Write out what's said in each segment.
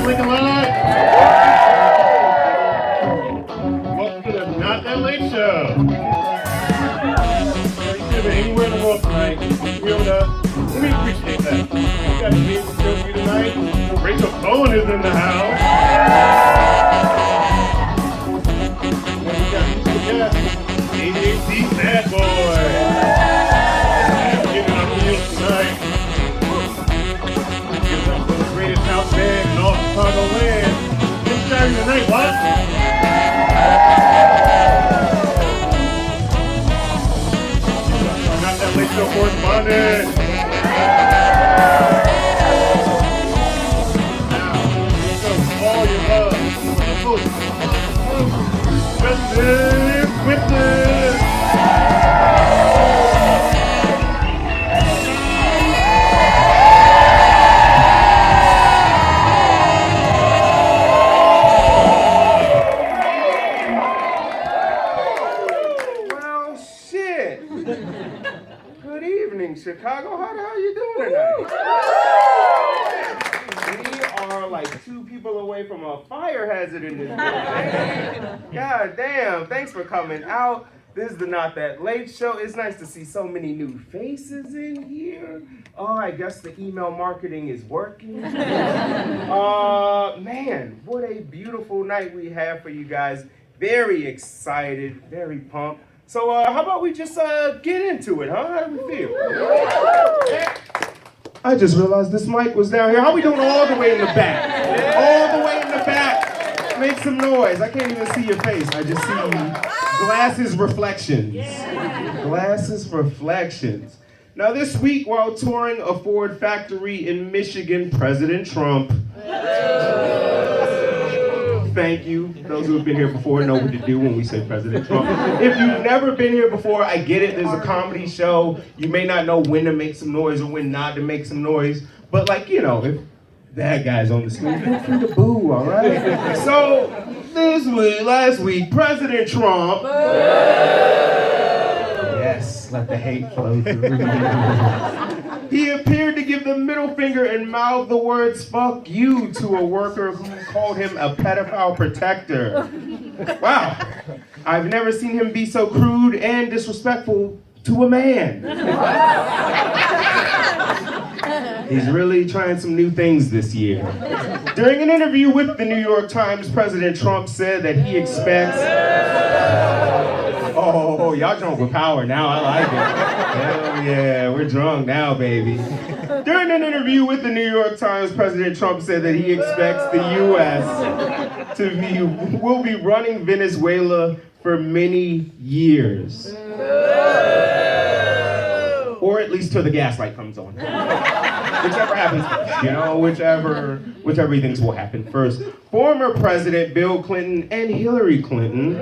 Lincoln Line. Welcome to the Not That Late Show. You could have been anywhere in the world tonight. Here with us. We appreciate that. We got a big show for you tonight. Rachel Cohen is in the house. And we got musical guest, ADHD SADBOY. Getting on wheels tonight. Giving up for the greatest house band in all Chicago land. This Saturday night, what? Not That Late Show correspondent. All your love. President Witness. Well, shit. Good evening, Chicago. How the hell are you doing tonight? We are like 2 people away from a fire hazard in this building. God damn, thanks for coming out. This is the Not That Late Show. It's nice to see so many new faces in here. Oh, I guess the email marketing is working. Man, what a beautiful night we have for you guys. Very excited, very pumped. So how about we just get into it, huh? How do we feel? I just realized this mic was down here. How are we doing all the way in the back? All the way in the back. Make some noise. I can't even see your face. I just see glasses reflections. Glasses reflections. Now this week, while touring a Ford factory in Michigan, President Trump. Thank you. Those who have been here before know what to do when we say President Trump. If you've never been here before, I get it. There's a comedy show. You may not know when to make some noise or when not to make some noise. But like, you know, if that guy's on the screen, feel free to boo, all right? So last week, President Trump. Yes, let the hate flow through. He appeared to give the middle finger and mouth the words "fuck you" to a worker who called him a pedophile protector. Wow, I've never seen him be so crude and disrespectful to a man. He's really trying some new things this year. During an interview with the New York Times, President Trump said that he expects... Oh, y'all drunk with power now, I like it. Hell yeah, we're drunk now, baby. During an interview with the New York Times, President Trump said that he expects the U.S. will be running Venezuela for many years. Or at least till the gaslight comes on. Whichever happens first, you know, whichever things will happen first. Former President Bill Clinton and Hillary Clinton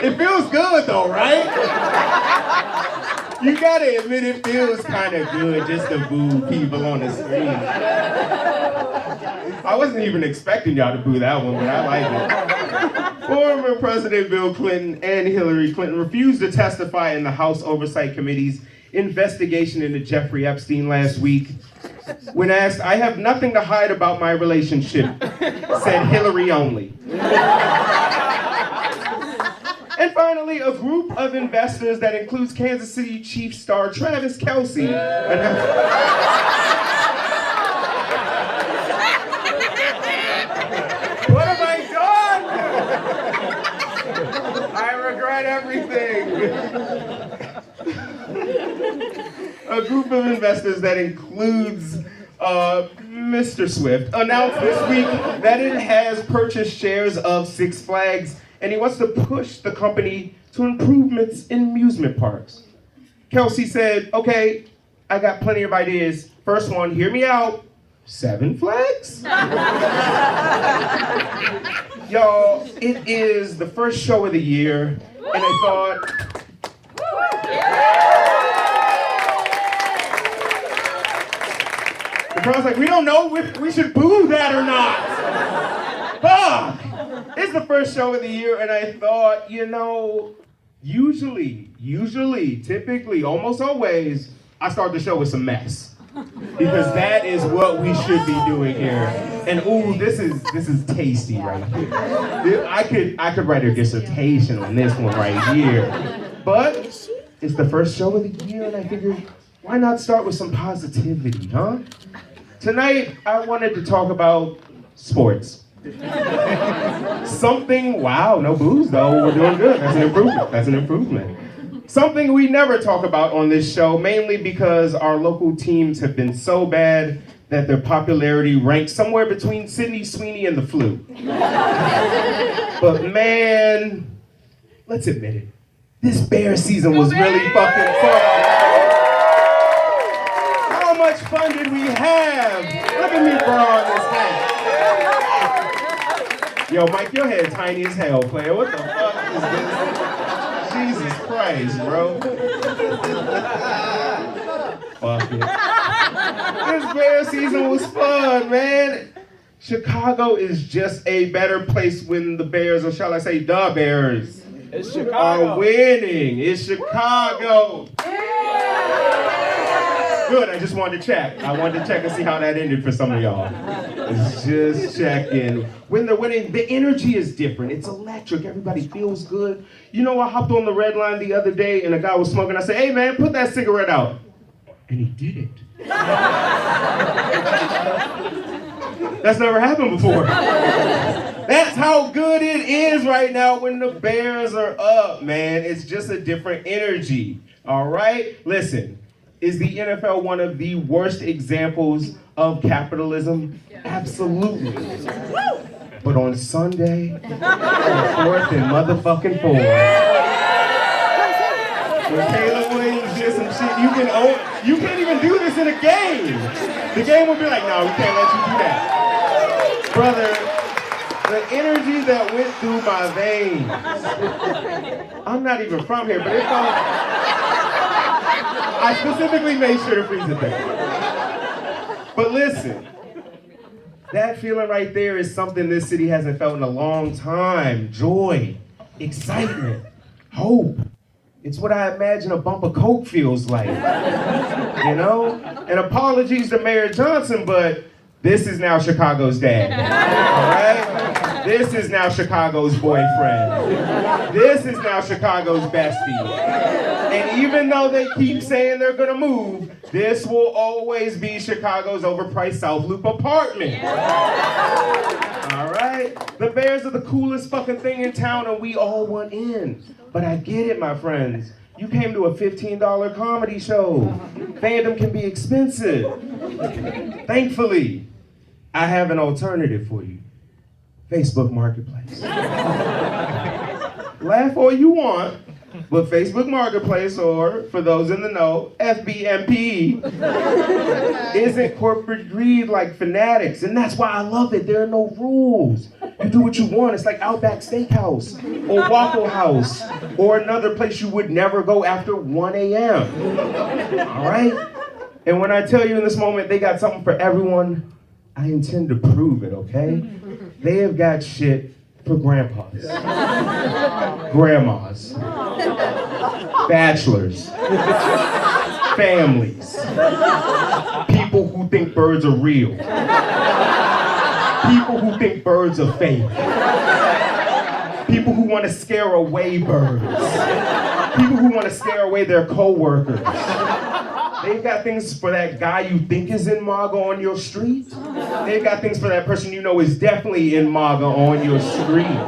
It feels good though, right? You gotta admit it feels kind of good just to boo people on the screen. I wasn't even expecting y'all to boo that one, but I like it. Former President Bill Clinton and Hillary Clinton refused to testify in the House Oversight Committee's investigation into Jeffrey Epstein last week. When asked, "I have nothing to hide about my relationship," said Hillary only. And finally, a group of investors that includes Kansas City Chiefs star Travis Kelce. What have I done? I regret everything. A group of investors that includes Mr. Swift announced this week that it has purchased shares of Six Flags, and he wants to push the company to improvements in amusement parks. Kelce said, "Okay, I got plenty of ideas. First one, hear me out. 7 Flags?" Y'all, it is the first show of the year, and I thought... The crowd's like, we don't know if we should boo that or not. It's the first show of the year, and I thought, you know, Typically, almost always, I start the show with some mess. Because that is what we should be doing here. And ooh, this is tasty right here. I could write a dissertation on this one right here. But it's the first show of the year, and I figured, why not start with some positivity, huh? Tonight, I wanted to talk about sports. Wow, no booze though, we're doing good. That's an improvement. Something we never talk about on this show, mainly because our local teams have been so bad that their popularity ranks somewhere between Sydney Sweeney and the flu. But man, let's admit it, this Bears season was really fucking fun. How much fun did we have? Look at me throwing this hat. Yo, Mike, your head tiny as hell, player. What the fuck is this? Jesus Christ, bro. Fuck it. This Bears season was fun, man. Chicago is just a better place when the Bears, or shall I say the Bears, are winning. It's Chicago. Good, I just wanted to check. I wanted to check and see how that ended for some of y'all. It's just checking. When they're winning, the energy is different. It's electric. Everybody feels good. You know, I hopped on the red line the other day and a guy was smoking. I said, hey man, put that cigarette out. And he did it. That's never happened before. That's how good it is right now when the Bears are up, man. It's just a different energy. All right? Listen. Is the NFL one of the worst examples of capitalism? Absolutely. But on Sunday, on 4th and motherfucking 4, when Caleb Williams did some shit, you can't even do this in a game. The game will be like, no, we can't let you do that. Brother, the energy that went through my veins. I'm not even from here, but it felt... I specifically made sure to freeze it there. But listen, that feeling right there is something this city hasn't felt in a long time. Joy, excitement, hope. It's what I imagine a bump of Coke feels like. You know? And apologies to Mayor Johnson, but this is now Chicago's dad. All right? This is now Chicago's boyfriend. This is now Chicago's bestie. And even though they keep saying they're gonna move, this will always be Chicago's overpriced South Loop apartment. All right? The Bears are the coolest fucking thing in town and we all want in. But I get it, my friends. You came to a $15 comedy show. Fandom can be expensive. Thankfully, I have an alternative for you. Facebook Marketplace. Laugh all you want, but Facebook Marketplace, or for those in the know, FBMP, isn't corporate greed like Fanatics, and that's why I love it. There are no rules. You do what you want. It's like Outback Steakhouse, or Waffle House, or another place you would never go after 1 a.m. All right? And when I tell you in this moment they got something for everyone, I intend to prove it, okay? They have got shit for grandpas, grandmas, bachelors, families, people who think birds are real, people who think birds are fake, people who want to scare away birds, people who want to scare away their co-workers. They've got things for that guy you think is in MAGA on your street. They've got things for that person you know is definitely in MAGA on your street.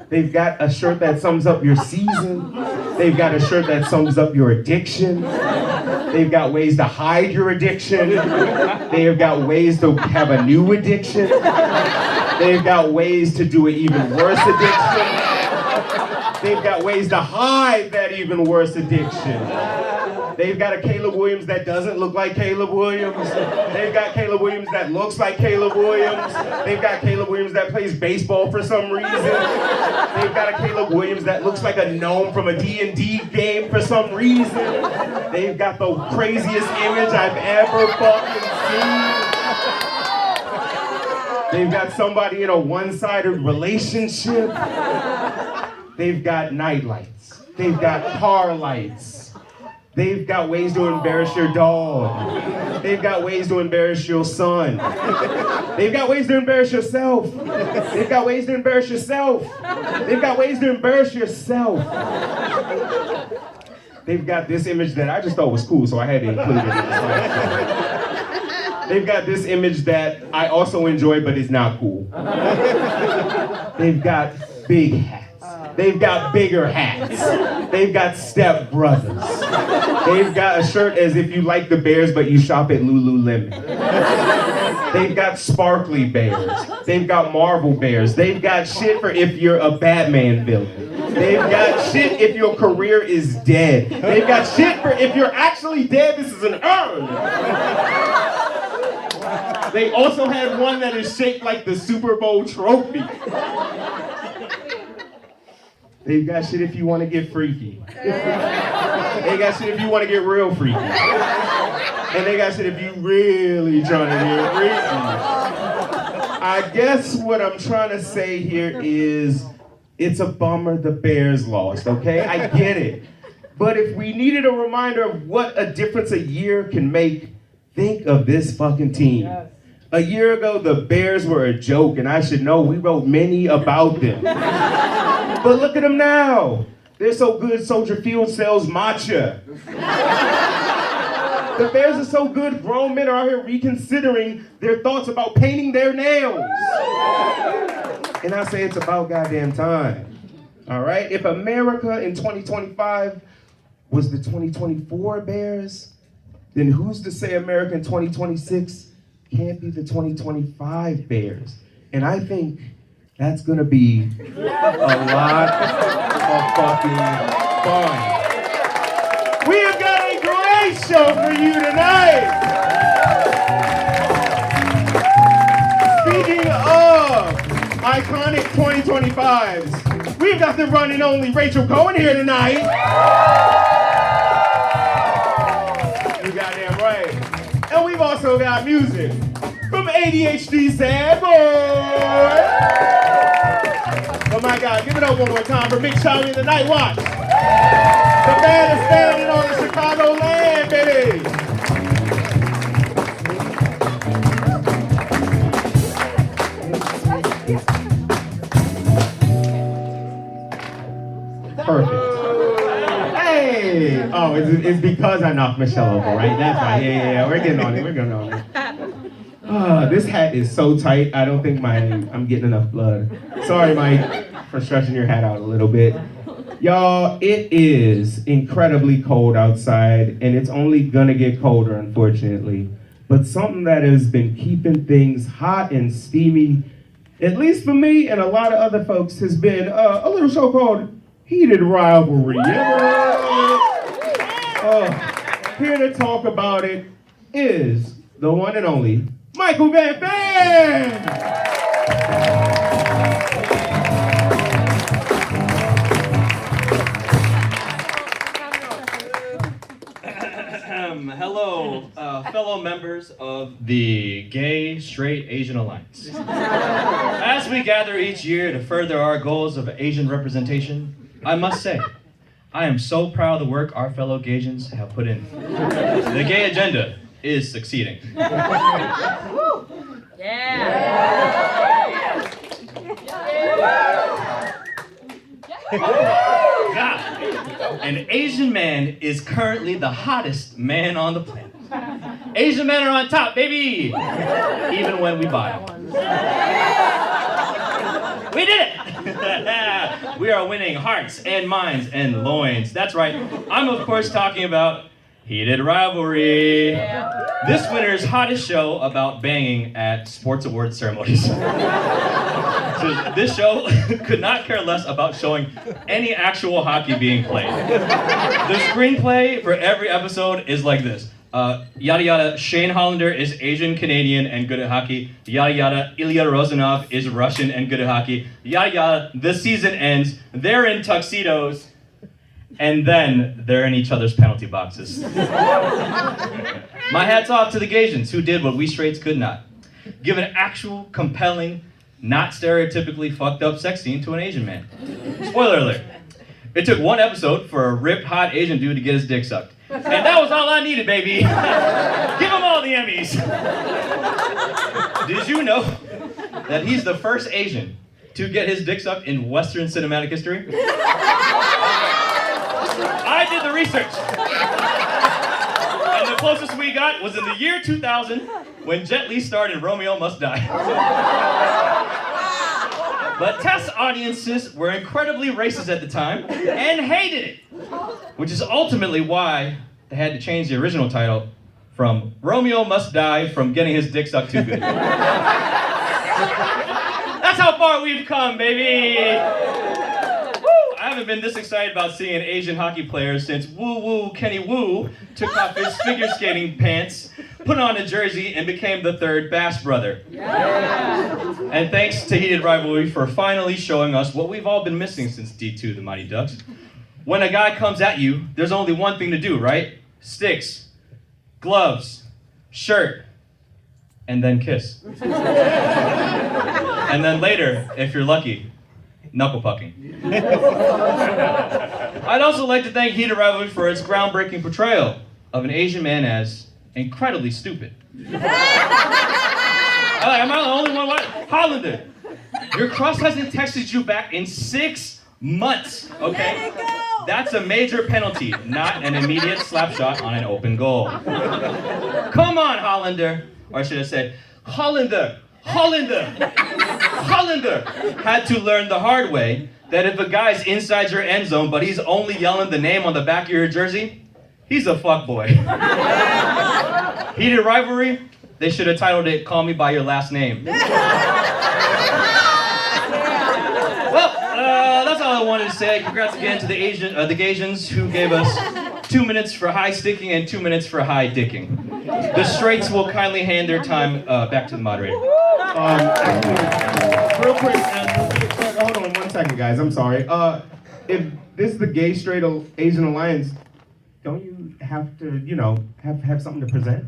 They've got a shirt that sums up your season. They've got a shirt that sums up your addiction. They've got ways to hide your addiction. They've got ways to have a new addiction. They've got ways to do an even worse addiction. They've got ways to hide that even worse addiction. They've got a Caleb Williams that doesn't look like Caleb Williams. They've got Caleb Williams that looks like Caleb Williams. They've got Caleb Williams that plays baseball for some reason. They've got a Caleb Williams that looks like a gnome from a D&D game for some reason. They've got the craziest image I've ever fucking seen. They've got somebody in a one-sided relationship. They've got nightlights. They've got car lights. They've got ways to embarrass your dog. They've got ways to embarrass your son. They've got ways to embarrass yourself. They've got ways to embarrass yourself. They've got ways to embarrass yourself. They've got this image that I just thought was cool, so I had to include it in the slide. They've got this image that I also enjoy, but is not cool. They've got big hats. They've got bigger hats. They've got step brothers. They've got a shirt as if you like the Bears, but you shop at Lululemon. They've got sparkly bears. They've got Marvel bears. They've got shit for if you're a Batman villain. They've got shit if your career is dead. They've got shit for if you're actually dead, this is an urn. They also have one that is shaped like the Super Bowl trophy. They've got shit if you want to get freaky. They got shit if you want to get real freaky. And they got shit if you really trying to get freaky. I guess what I'm trying to say here is it's a bummer the Bears lost, okay? I get it. But if we needed a reminder of what a difference a year can make, think of this fucking team. A year ago, the Bears were a joke, and I should know we wrote many about them. But look at them now. They're so good, Soldier Field sells matcha. The Bears are so good, grown men are out here reconsidering their thoughts about painting their nails. And I say it's about goddamn time. All right? If America in 2025 was the 2024 Bears, then who's to say America in 2026 can't be the 2025 Bears? And I think that's gonna be a lot of fucking fun. We have got a great show for you tonight. Speaking of iconic 2025s, we've got the one and only Rachel Cohen here tonight. You goddamn right. And we've also got music from ADHD SADBOY. Oh my God, give it up one more time for Big Charlie and the Night Watch. The band is standing on the Chicago land, baby. Perfect. Hey! Oh, it's because I knocked Michelle over, right? That's right. Yeah. We're getting on it. This hat is so tight, I don't think I'm getting enough blood. Sorry, Mike, for stretching your hat out a little bit. Y'all, it is incredibly cold outside, and it's only gonna get colder, unfortunately. But something that has been keeping things hot and steamy, at least for me and a lot of other folks, has been a little show called Heated Rivalry. Here to talk about it is the one and only Michael Van Fan! Hello, fellow members of the Gay Straight Asian Alliance. As we gather each year to further our goals of Asian representation, I must say, I am so proud of the work our fellow Gaysians have put in. The gay agenda is succeeding. God, an Asian man is currently the hottest man on the planet. Asian men are on top, baby! Even when we bottom. We did it! We are winning hearts and minds and loins. That's right. I'm of course talking about Heated Rivalry. This winter's hottest show about banging at sports award ceremonies. So this show could not care less about showing any actual hockey being played. The screenplay for every episode is like this. Yada yada, Shane Hollander is Asian Canadian and good at hockey. Yada yada, Ilya Rozanov is Russian and good at hockey. Yada yada, the season ends, they're in tuxedos, and then they're in each other's penalty boxes. My hat's off to the Gaysians who did what we straights could not. Give an actual, compelling, not stereotypically fucked up sex scene to an Asian man. Spoiler alert. It took one episode for a ripped, hot Asian dude to get his dick sucked. And that was all I needed, baby. Give him all the Emmys. Did you know that he's the first Asian to get his dick sucked in Western cinematic history? I did the research. And the closest we got was in the year 2000 when Jet Li starred in Romeo Must Die. But test audiences were incredibly racist at the time and hated it, which is ultimately why they had to change the original title from Romeo Must Die from Getting His Dick Sucked Too Good. That's how far we've come, baby! Woo! I haven't been this excited about seeing an Asian hockey player since Woo Woo Kenny Woo took off his figure skating pants, put on a jersey, and became the third Bass brother. Yeah. And thanks to Heated Rivalry for finally showing us what we've all been missing since D2 the Mighty Ducks. When a guy comes at you, there's only one thing to do, right? Sticks, gloves, shirt, and then kiss. And then later, if you're lucky, knuckle pucking. I'd also like to thank Heated Rivalry for its groundbreaking portrayal of an Asian man as incredibly stupid. Am I the only one? What? Hollander, your crush hasn't texted you back in 6 months, okay? That's a major penalty, not an immediate slap shot on an open goal. Come on, Hollander. Or I should have said, Hollander had to learn the hard way that if a guy's inside your end zone, but he's only yelling the name on the back of your jersey, he's a fuckboy. Heated Rivalry, they should have titled it Call Me By Your Last Name. Well, that's all I wanted to say. Congrats again to the Gasians who gave us 2 minutes for high sticking and 2 minutes for high dicking. The straights will kindly hand their time back to the moderator. Real quick, hold on 1 second, guys. I'm sorry. If this is the Gay Straight Asian Alliance, don't you have to, have something to present?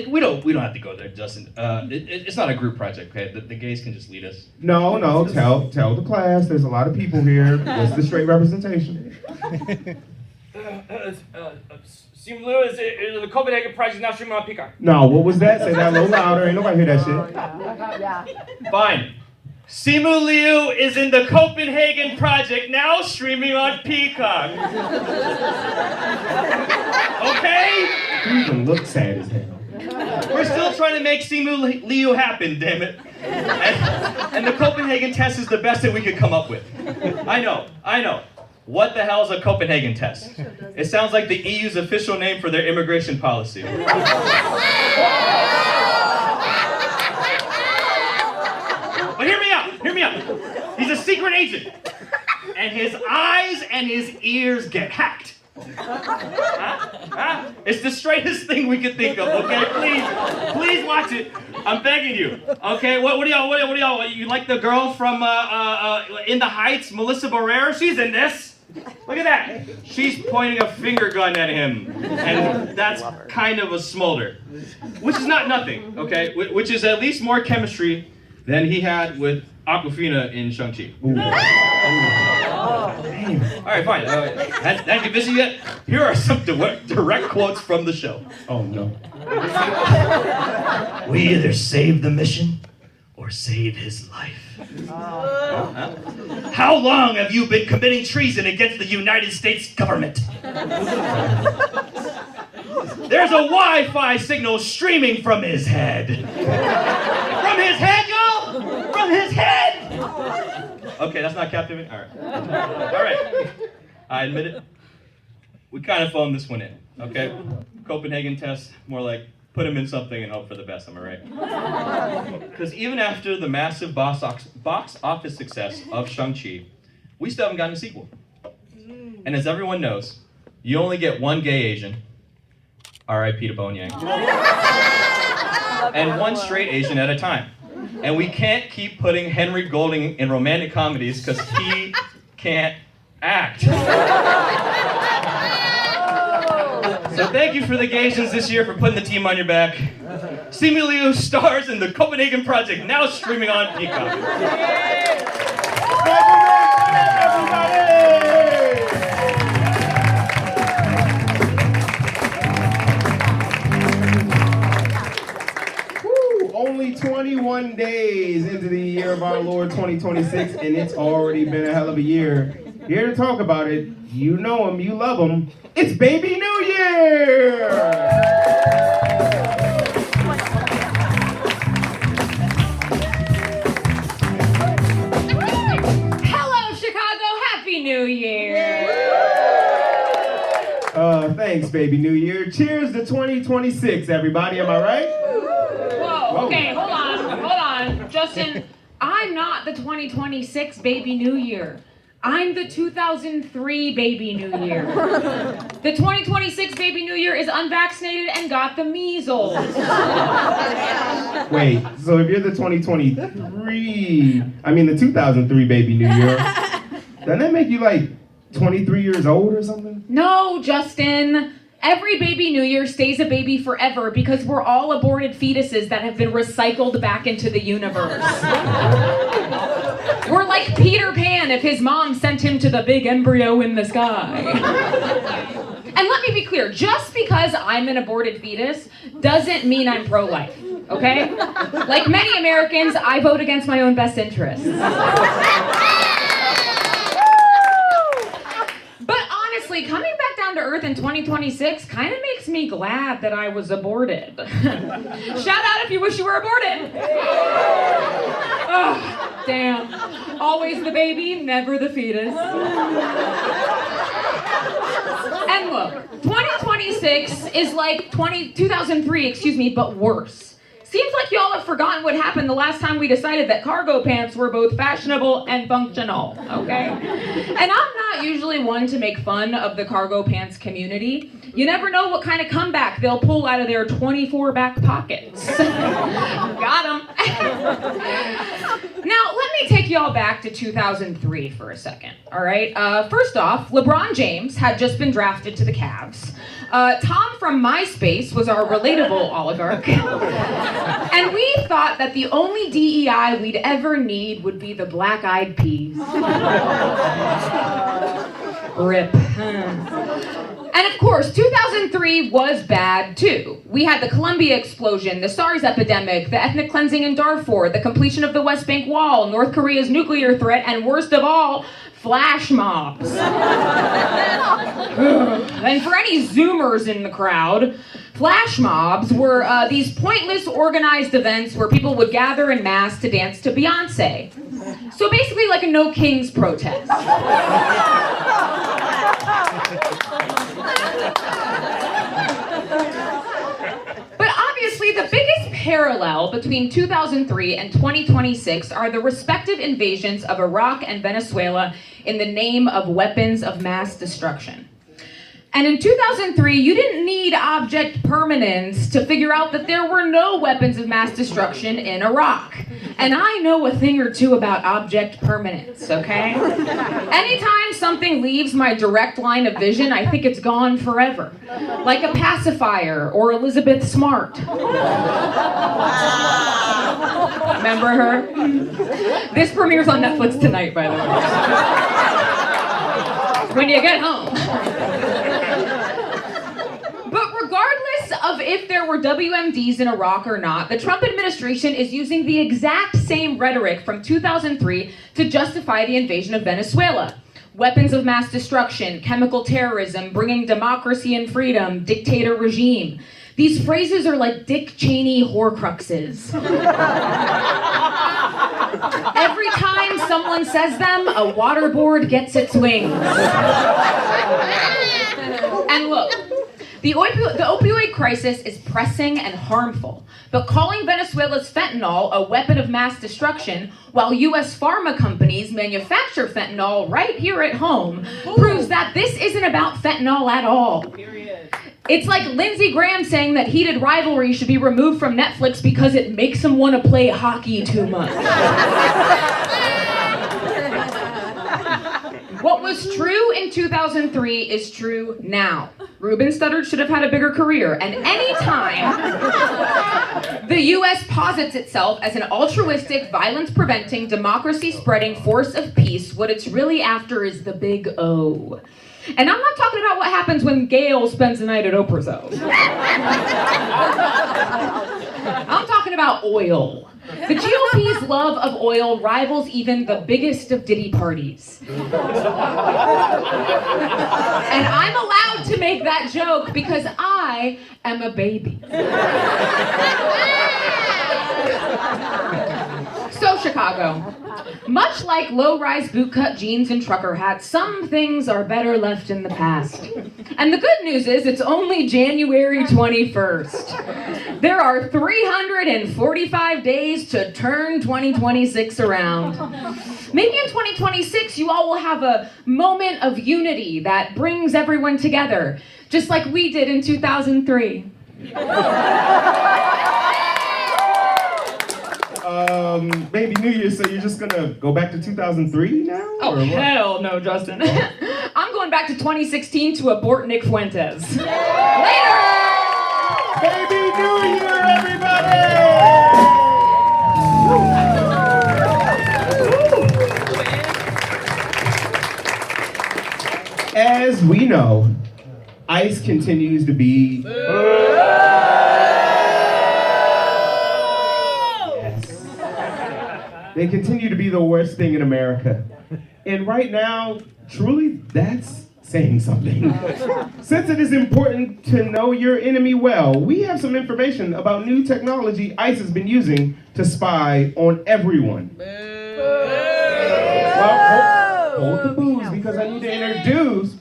We don't have to go there, Justin. It's not a group project, okay? The gays can just lead us. No. Tell the class. There's a lot of people here. What's the straight representation? Simu is the Copenhagen Project now streaming on Peacock. No, what was that? Say that a little louder. Ain't nobody hear that shit. Fine. Simu Liu is in the Copenhagen Project, now streaming on Peacock. Okay? You even look sad as hell. We're still trying to make Simu Liu happen, damn it. And the Copenhagen test is the best that we could come up with. I know. What the hell is a Copenhagen test? It sounds like the EU's official name for their immigration policy. But hear me out. He's a secret agent. And his eyes and his ears get hacked. Huh? It's the straightest thing we could think of, okay? Please watch it. I'm begging you. Okay, what do y'all, you like the girl from In the Heights, Melissa Barrera? She's in this. Look at that. She's pointing a finger gun at him. And that's kind of a smolder. Which is not nothing, okay? Which is at least more chemistry than he had with Aquafina in Shang-Chi. All right, fine. Hadn't you busy yet? Here are some direct quotes from the show. Oh, no. We either save the mission or save his life. How long have you been committing treason against the United States government? There's a Wi-Fi signal streaming from his head. From his head, y'all? From his head! Okay, that's not captivating? All right. I admit it. We kind of phoned this one in, okay? Copenhagen test, more like put him in something and hope for the best, am I right? Because even after the massive box office success of Shang-Chi, we still haven't gotten a sequel. And as everyone knows, you only get one gay Asian, R.I.P. to Bone Yang, and one straight Asian at a time. And we can't keep putting Henry Golding in romantic comedies because he can't act. So thank you for the Gasians this year for putting the team on your back. Simu Liu stars in the Copenhagen Project, now streaming on Peacock. Everybody! of our Lord 2026, and it's already been a hell of a year. Here to talk about it, you know him, you love him, it's Baby New Year! Hello, Chicago, Happy New Year! Thanks, Baby New Year. Cheers to 2026, everybody, am I right? Whoa, okay, hold on. Justin, I'm not the 2026 Baby New Year. I'm the 2003 Baby New Year. The 2026 Baby New Year is unvaccinated and got the measles. Wait, so if you're the 2003 Baby New Year, doesn't that make you like 23 years old or something? No, Justin. Every Baby New Year stays a baby forever because we're all aborted fetuses that have been recycled back into the universe. We're like Peter Pan if his mom sent him to the big embryo in the sky. And let me be clear, just because I'm an aborted fetus doesn't mean I'm pro-life, okay? Like many Americans, I vote against my own best interests. Honestly, coming back down to earth in 2026 kind of makes me glad that I was aborted. Shout out if you wish you were aborted. Oh, damn. Always the baby, never the fetus. And look, 2026 is like 2003, but worse. Seems like y'all have forgotten what happened the last time we decided that cargo pants were both fashionable and functional, okay? And I'm not usually one to make fun of the cargo pants community. You never know what kind of comeback they'll pull out of their 24 back pockets. Got 'em. Now, let me take y'all back to 2003 for a second, all right? First off, LeBron James had just been drafted to the Cavs. Tom from MySpace was our relatable oligarch. And we thought that the only DEI we'd ever need would be the Black Eyed Peas. Rip. And of course, 2003 was bad too. We had the Columbia explosion, the SARS epidemic, the ethnic cleansing in Darfur, the completion of the West Bank Wall, North Korea's nuclear threat, and worst of all, flash mobs. And for any Zoomers in the crowd, flash mobs were these pointless organized events where people would gather en masse to dance to Beyonce. So basically like a No Kings protest. But obviously the biggest parallel between 2003 and 2026 are the respective invasions of Iraq and Venezuela in the name of weapons of mass destruction. And in 2003, you didn't need object permanence to figure out that there were no weapons of mass destruction in Iraq. And I know a thing or two about object permanence, okay? Anytime something leaves my direct line of vision, I think it's gone forever. Like a pacifier or Elizabeth Smart. Remember her? This premieres on Netflix tonight, by the way. When you get home. Regardless of if there were WMDs in Iraq or not, the Trump administration is using the exact same rhetoric from 2003 to justify the invasion of Venezuela. Weapons of mass destruction, chemical terrorism, bringing democracy and freedom, dictator regime. These phrases are like Dick Cheney horcruxes. Every time someone says them, a waterboard gets its wings. And look, the opioid crisis is pressing and harmful, but calling Venezuela's fentanyl a weapon of mass destruction while U.S. pharma companies manufacture fentanyl right here at home proves that this isn't about fentanyl at all. Period. It's like Lindsey Graham saying that Heated Rivalry should be removed from Netflix because it makes him want to play hockey too much. What was true in 2003 is true now. Ruben Studdard should have had a bigger career, and anytime the U.S. posits itself as an altruistic, violence-preventing, democracy-spreading force of peace, what it's really after is the big O. And I'm not talking about what happens when Gail spends the night at Oprah's house. I'm talking about oil. The GOP's love of oil rivals even the biggest of Diddy parties. And I'm allowed to make that joke because I am a baby. So, Chicago. Much like low-rise bootcut jeans and trucker hats, some things are better left in the past. And the good news is it's only January 21st. There are 345 days to turn 2026 around. Maybe in 2026 you all will have a moment of unity that brings everyone together, just like we did in 2003. Maybe New Year, so you're just gonna go back to 2003 now? Oh, or what? hell no, Justin. I'm going back to 2016 to abort Nick Fuentes. Later! Happy New Year, everybody! As we know, ICE continues to be... They continue to be the worst thing in America. And right now, truly, that's saying something. Since it is important to know your enemy well, we have some information about new technology ICE has been using to spy on everyone. Well, hold the booze, because I need to introduce...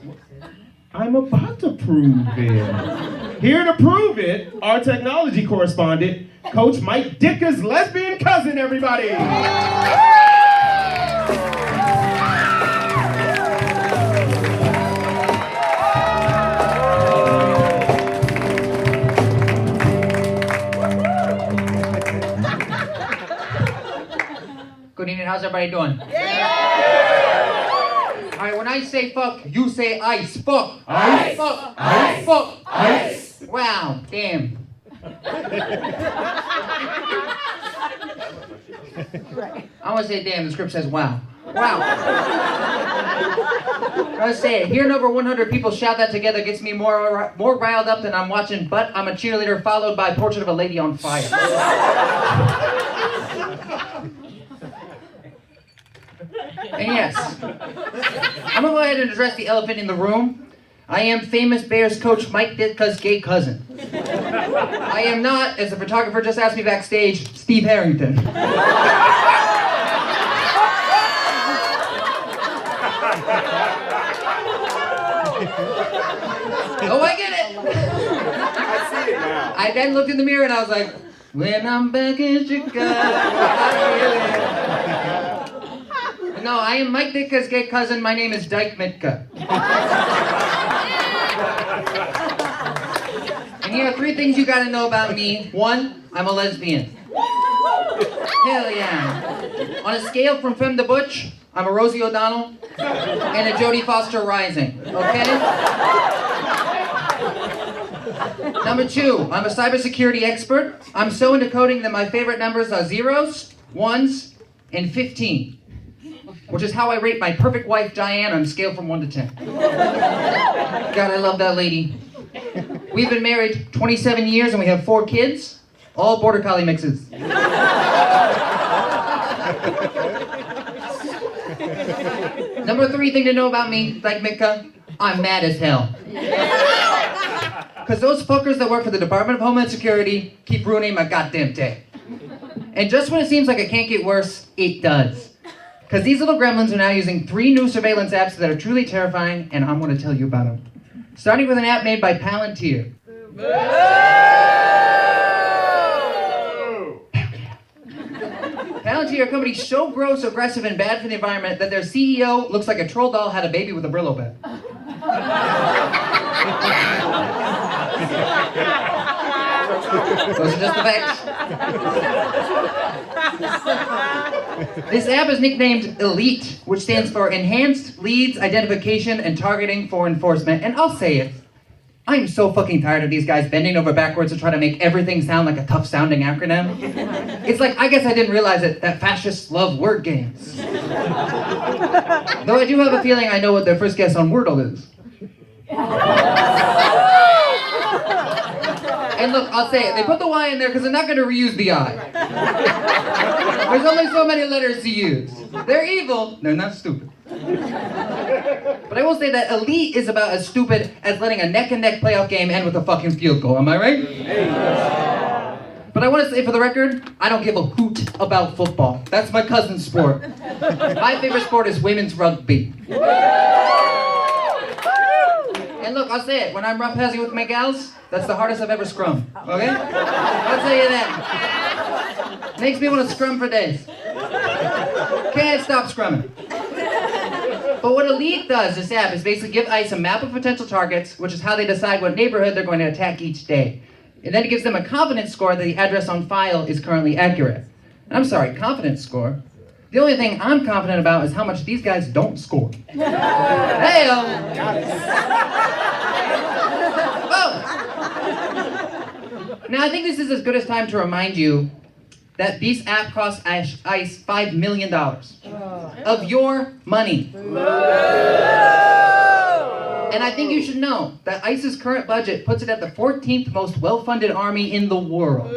I'm about to prove it. Here to prove it, our technology correspondent, Coach Mike Dicka's lesbian cousin, everybody. Good evening, how's everybody doing? Alright, when I say fuck, you say ice. Fuck. Ice. Fuck. Ice. Fuck. Ice. Wow, damn. I want to say damn, the script says wow. Wow. I say it. Hearing over 100 people shout that together gets me more riled up than I'm watching But I'm a Cheerleader followed by Portrait of a Lady on Fire. And yes, I'm gonna go ahead and address the elephant in the room. I am famous Bears coach Mike Ditka's gay cousin. I am not, as the photographer just asked me backstage, Steve Harrington. Oh, I get it. I see it now. I then looked in the mirror and I was like, when I'm back in Chicago, I feel it. No, I am Mike Ditka's gay cousin. My name is Dyke Mitka. And here are 3 things you gotta know about me. 1, I'm a lesbian. Hell yeah. On a scale from femme to butch, I'm a Rosie O'Donnell and a Jodie Foster Rising, okay? Number 2, I'm a cybersecurity expert. I'm so into coding that my favorite numbers are 0s, 1s, and 15. Which is how I rate my perfect wife, Diane, on a scale from 1 to 10. God, I love that lady. We've been married 27 years and we have 4 kids, all Border Collie mixes. Number 3 thing to know about me, like Mika, I'm mad as hell. Because those fuckers that work for the Department of Homeland Security keep ruining my goddamn day. And just when it seems like it can't get worse, it does. Because these little gremlins are now using 3 new surveillance apps that are truly terrifying, and I'm going to tell you about them. Starting with an app made by Palantir. Palantir, a company so gross, aggressive, and bad for the environment that their CEO looks like a troll doll had a baby with a Brillo pad. Those are just the facts. This app is nicknamed Elite, which stands for Enhanced Leads Identification and Targeting for Enforcement. And I'll say it, I'm so fucking tired of these guys bending over backwards to try to make everything sound like a tough-sounding acronym. It's like, I guess I didn't realize it, that fascists love word games. Though I do have a feeling I know what their first guess on Wordle is. And look, I'll say it. They put the Y in there because they're not going to reuse the I. There's only so many letters to use. They're evil. They're not stupid. But I will say that Elite is about as stupid as letting a neck-and-neck playoff game end with a fucking field goal. Am I right? But I want to say for the record, I don't give a hoot about football. That's my cousin's sport. My favorite sport is women's rugby. And look, I'll say it. When I'm roughhousing with my gals, that's the hardest I've ever scrummed. Okay? I'll tell you that. Makes me want to scrum for days. Can't stop scrumming. But what Elite does, this app, is basically give ICE a map of potential targets, which is how they decide what neighborhood they're going to attack each day. And then it gives them a confidence score that the address on file is currently accurate. And I'm sorry, confidence score? The only thing I'm confident about is how much these guys don't score. Hey-o! Oh! Now I think this is as good as time to remind you that this app costs ICE $5 million of your money. And I think you should know that ICE's current budget puts it at the 14th most well-funded army in the world.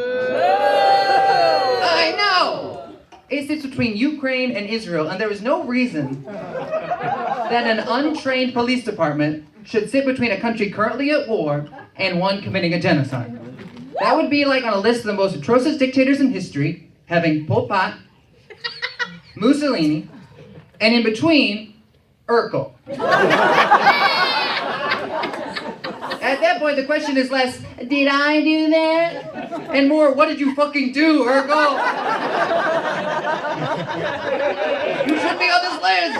I know! It sits between Ukraine and Israel, and there is no reason that an untrained police department should sit between a country currently at war and one committing a genocide. That would be like on a list of the most atrocious dictators in history, having Pol Pot, Mussolini, and in between, Urkel. At that point, the question is less, did I do that? And more, what did you fucking do, Urkel? You should be on this list.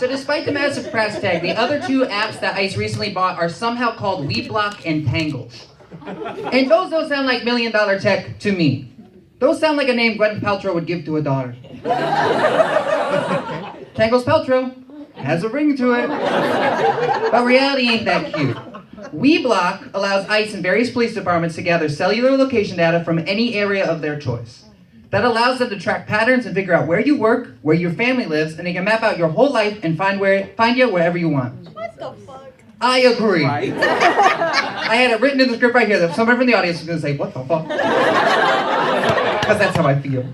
So despite the massive price tag, the other two apps that ICE recently bought are somehow called WeBlock and Tangles. And those don't sound like million-dollar tech to me. Those sound like a name Gwyneth Paltrow would give to a daughter. Tangles Paltrow has a ring to it. But reality ain't that cute. WeBlock allows ICE and various police departments to gather cellular location data from any area of their choice. That allows them to track patterns and figure out where you work, where your family lives, and they can map out your whole life and find you wherever you want. What the fuck? I agree. Right? I had it written in the script right here that somebody from the audience was going to say, what the fuck? Because that's how I feel.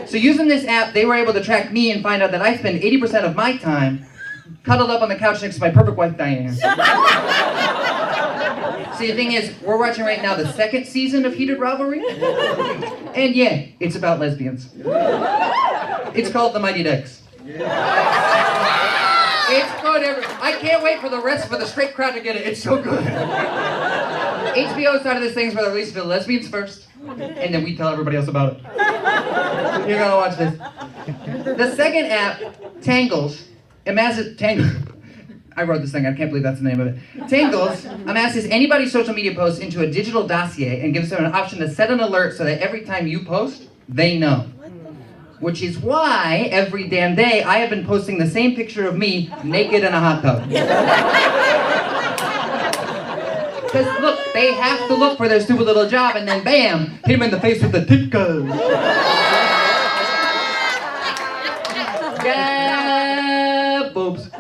So using this app, they were able to track me and find out that I spend 80% of my time cuddled up on the couch next to my perfect wife, Diane. See, the thing is, we're watching right now the second season of Heated Rivalry. And yeah, it's about lesbians. It's called The Mighty Ducks. It's good. I can't wait for the straight crowd to get it. It's so good. HBO started this thing where they released the lesbians first, and then we tell everybody else about it. You're gonna watch this. The second app, Tangles, I wrote this thing, I can't believe that's the name of it. Tangles amasses anybody's social media posts into a digital dossier and gives them an option to set an alert so that every time you post, they know. Which is why every damn day I have been posting the same picture of me naked in a hot tub. Because look, they have to look for their stupid little job and then bam, hit him in the face with the titkas. Yeah, boobs.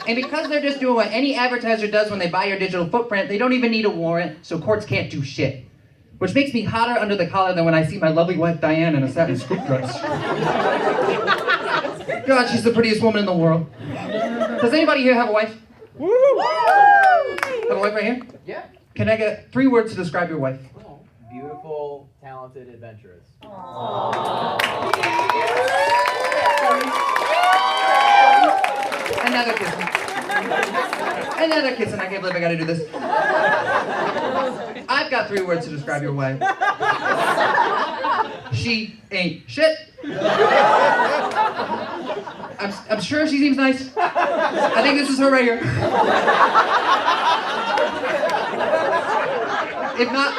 And because they're just doing what any advertiser does when they buy your digital footprint, they don't even need a warrant, so courts can't do shit. Which makes me hotter under the collar than when I see my lovely wife Diane in a satin scoop dress. God, she's the prettiest woman in the world. Does anybody here have a wife? Woo! Have a wife right here? Yeah. Can I get 3 words to describe your wife? Beautiful, talented, adventurous. Another kiss. Another kiss, and I can't believe I gotta do this. I've got 3 words to describe your wife. She ain't shit. I'm sure she seems nice. I think this is her right here. If not,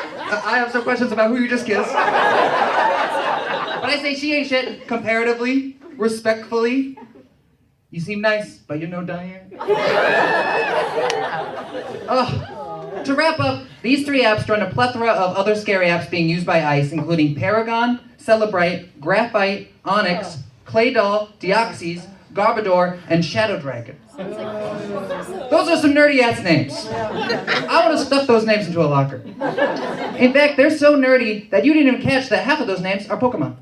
I have some questions about who you just kissed. But I say she ain't shit comparatively, respectfully. You seem nice, but you're no Diane. To wrap up, these 3 apps join a plethora of other scary apps being used by ICE, including Paragon, Celebrite, Graphite, Onyx, Clay Doll, Deoxys, Garbodor, and Shadow Dragon. Those are some nerdy ass names. I want to stuff those names into a locker. In fact, they're so nerdy that you didn't even catch that half of those names are Pokemon.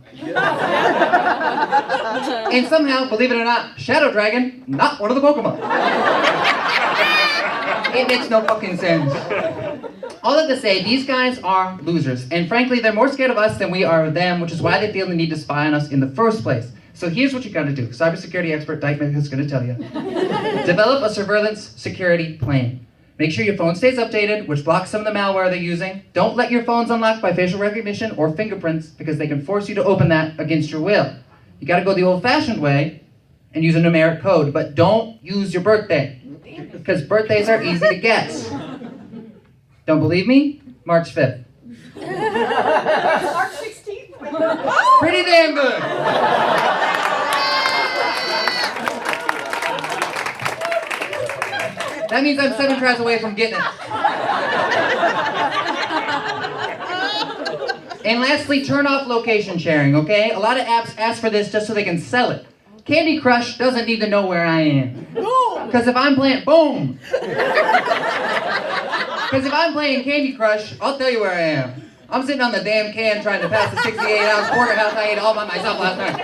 And somehow, believe it or not, Shadow Dragon, not one of the Pokemon. It makes no fucking sense. All that to say, these guys are losers. And frankly, they're more scared of us than we are of them, which is why they feel the need to spy on us in the first place. So here's what you gotta do. Cybersecurity expert Dyke is gonna tell you. Develop a surveillance security plan. Make sure your phone stays updated, which blocks some of the malware they're using. Don't let your phones unlock by facial recognition or fingerprints, because they can force you to open that against your will. You gotta go the old-fashioned way and use a numeric code, but don't use your birthday, because birthdays are easy to guess. Don't believe me? March 5th. March 16th. Pretty damn good. That means I'm 7 tries away from getting it. And lastly, turn off location sharing, okay? A lot of apps ask for this just so they can sell it. Candy Crush doesn't need to know where I am. Because if I'm playing, boom! Because if I'm playing Candy Crush, I'll tell you where I am. I'm sitting on the damn can trying to pass the 68-ounce porterhouse I ate all by myself last night.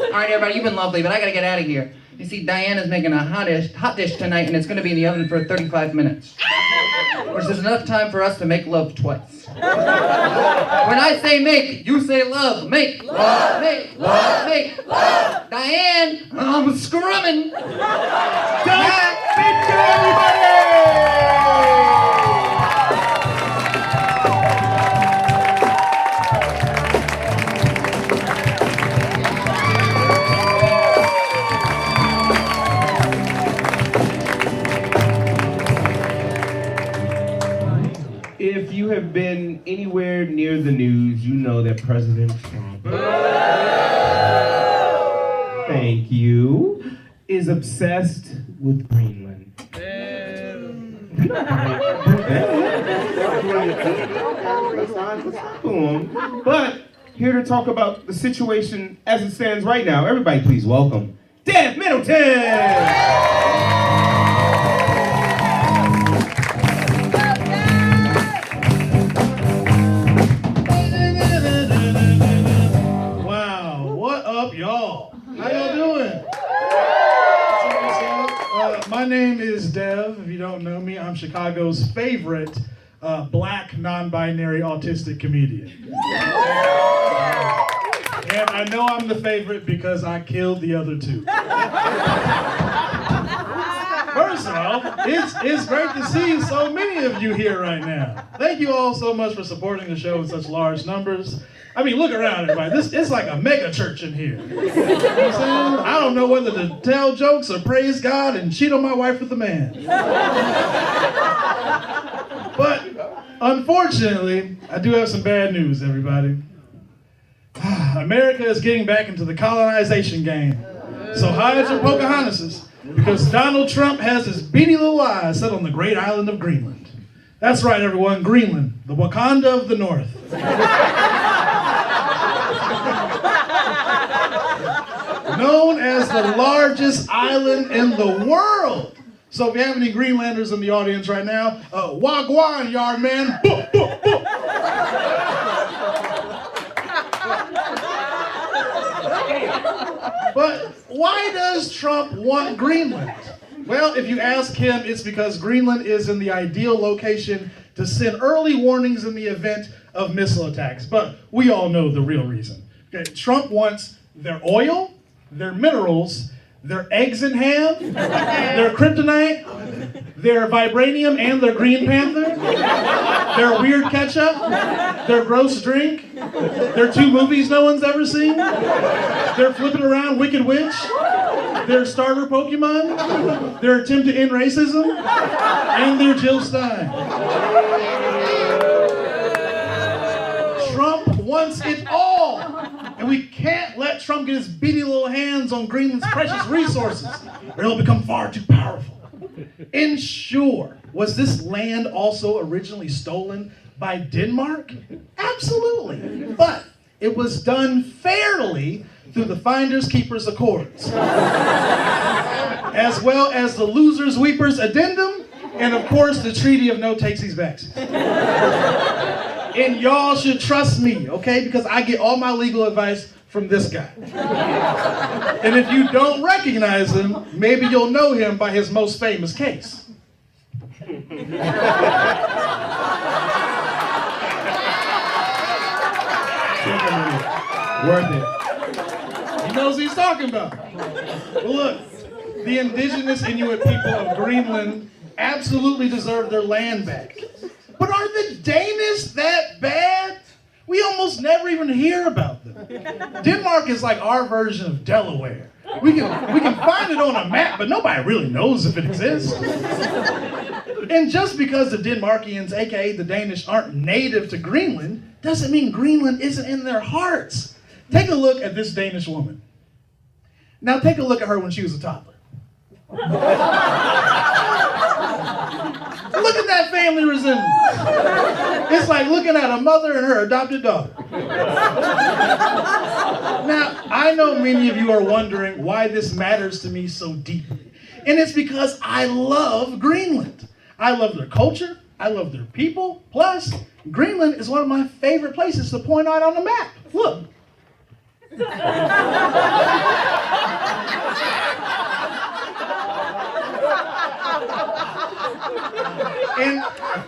All right, everybody, you've been lovely, but I gotta get out of here. You see, Diana's making a hot dish tonight, and it's gonna be in the oven for 35 minutes. Which is enough time for us to make love twice. When I say make, you say love. Make, love, make, love, make, love. Diane, I'm scrumming. Thank you, everybody! If you have been anywhere near the news, you know that President Trump, thank you, is obsessed with Greenland. But here to talk about the situation as it stands right now, everybody please welcome Dave Middleton! Y'all, how y'all doing? My name is Dev. If you don't know me, I'm Chicago's favorite black non-binary autistic comedian. And I know I'm the favorite because I killed the other two. First of all, it's great to see so many of you here right now. Thank you all so much for supporting the show in such large numbers. I mean, look around, everybody. It's like a mega church in here. You know what I'm saying? I don't know whether to tell jokes or praise God and cheat on my wife with a man. But unfortunately, I do have some bad news, everybody. America is getting back into the colonization game. So hide your Pocahontases, because Donald Trump has his beady little eyes set on the great island of Greenland. That's right, everyone, Greenland, the Wakanda of the North. Known as the largest island in the world. So if you have any Greenlanders in the audience right now, wagwan, yard man. Boop, boop, boop. But why does Trump want Greenland? Well, if you ask him, it's because Greenland is in the ideal location to send early warnings in the event of missile attacks. But we all know the real reason. Okay, Trump wants their oil, their minerals, their eggs and ham, their kryptonite, their vibranium and their Green Panther, their weird ketchup, their gross drink, their 2 movies no one's ever seen, their flipping around Wicked Witch, their starter Pokemon, their attempt to end racism, and their Jill Stein. Trump wants it all. And we can't let Trump get his beady little hands on Greenland's precious resources, or he'll become far too powerful. And sure, was this land also originally stolen by Denmark? Absolutely. But It was done fairly through the Finders Keepers Accords, as well as the Losers Weepers Addendum, and of course the Treaty of No Takesies Backsies. And y'all should trust me, okay? Because I get all my legal advice from this guy. And if you don't recognize him, maybe you'll know him by his most famous case. Worth it. He knows what he's talking about. Well, look, the indigenous Inuit people of Greenland absolutely deserve their land back. But are the Danish that bad? We almost never even hear about them. Denmark is like our version of Delaware. We can find it on a map, but nobody really knows if it exists. And just because the Denmarkians, aka the Danish, aren't native to Greenland, doesn't mean Greenland isn't in their hearts. Take a look at this Danish woman. Now take a look at her when she was a toddler. Look at that family resemblance. It's like looking at a mother and her adopted daughter. Now, I know many of you are wondering why this matters to me so deeply. And it's because I love Greenland. I love their culture. I love their people. Plus, Greenland is one of my favorite places to point out on the map. Look. And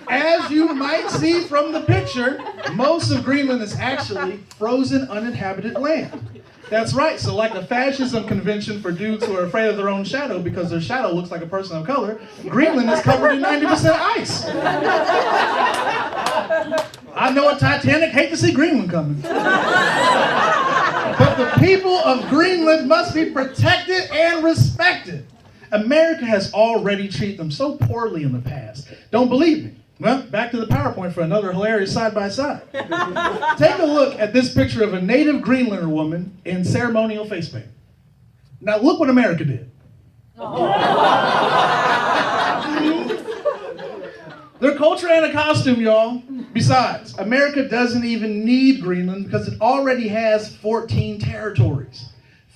as you might see from the picture, most of Greenland is actually frozen, uninhabited land. That's right, so like a fascism convention for dudes who are afraid of their own shadow because their shadow looks like a person of color, Greenland is covered in 90% ice. I know a Titanic, hate to see Greenland coming. But the people of Greenland must be protected and respected. America has already treated them so poorly in the past. Don't believe me? Well, back to the PowerPoint for another hilarious side-by-side. Take a look at this picture of a native Greenlander woman in ceremonial face paint. Now look what America did. Their culture ain't a costume, y'all. Besides, America doesn't even need Greenland because it already has 14 territories.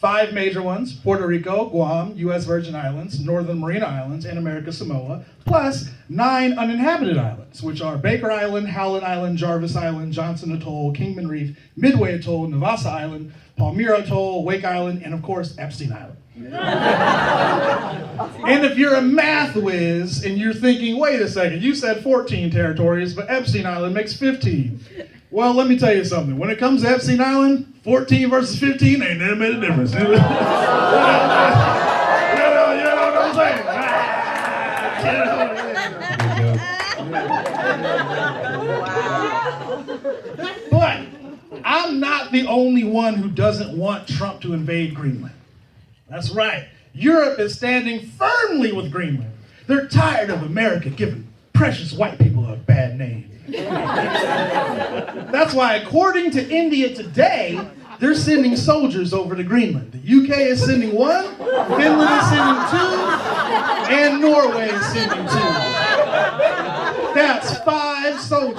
5 major ones: Puerto Rico, Guam, U.S. Virgin Islands, Northern Mariana Islands, and America Samoa, plus 9 uninhabited islands, which are Baker Island, Howland Island, Jarvis Island, Johnson Atoll, Kingman Reef, Midway Atoll, Navassa Island, Palmyra Atoll, Wake Island, and of course, Epstein Island. And if you're a math whiz and you're thinking, wait a second, you said 14 territories, but Epstein Island makes 15. Well, let me tell you something. When it comes to Epstein Island, 14 versus 15 ain't never made a difference. You know what I'm saying? But I'm not the only one who doesn't want Trump to invade Greenland. That's right. Europe is standing firmly with Greenland. They're tired of America giving precious white people a bad name. That's why, according to India Today, they're sending soldiers over to Greenland. The UK is sending 1, Finland is sending 2, and Norway is sending 2. That's 5 soldiers.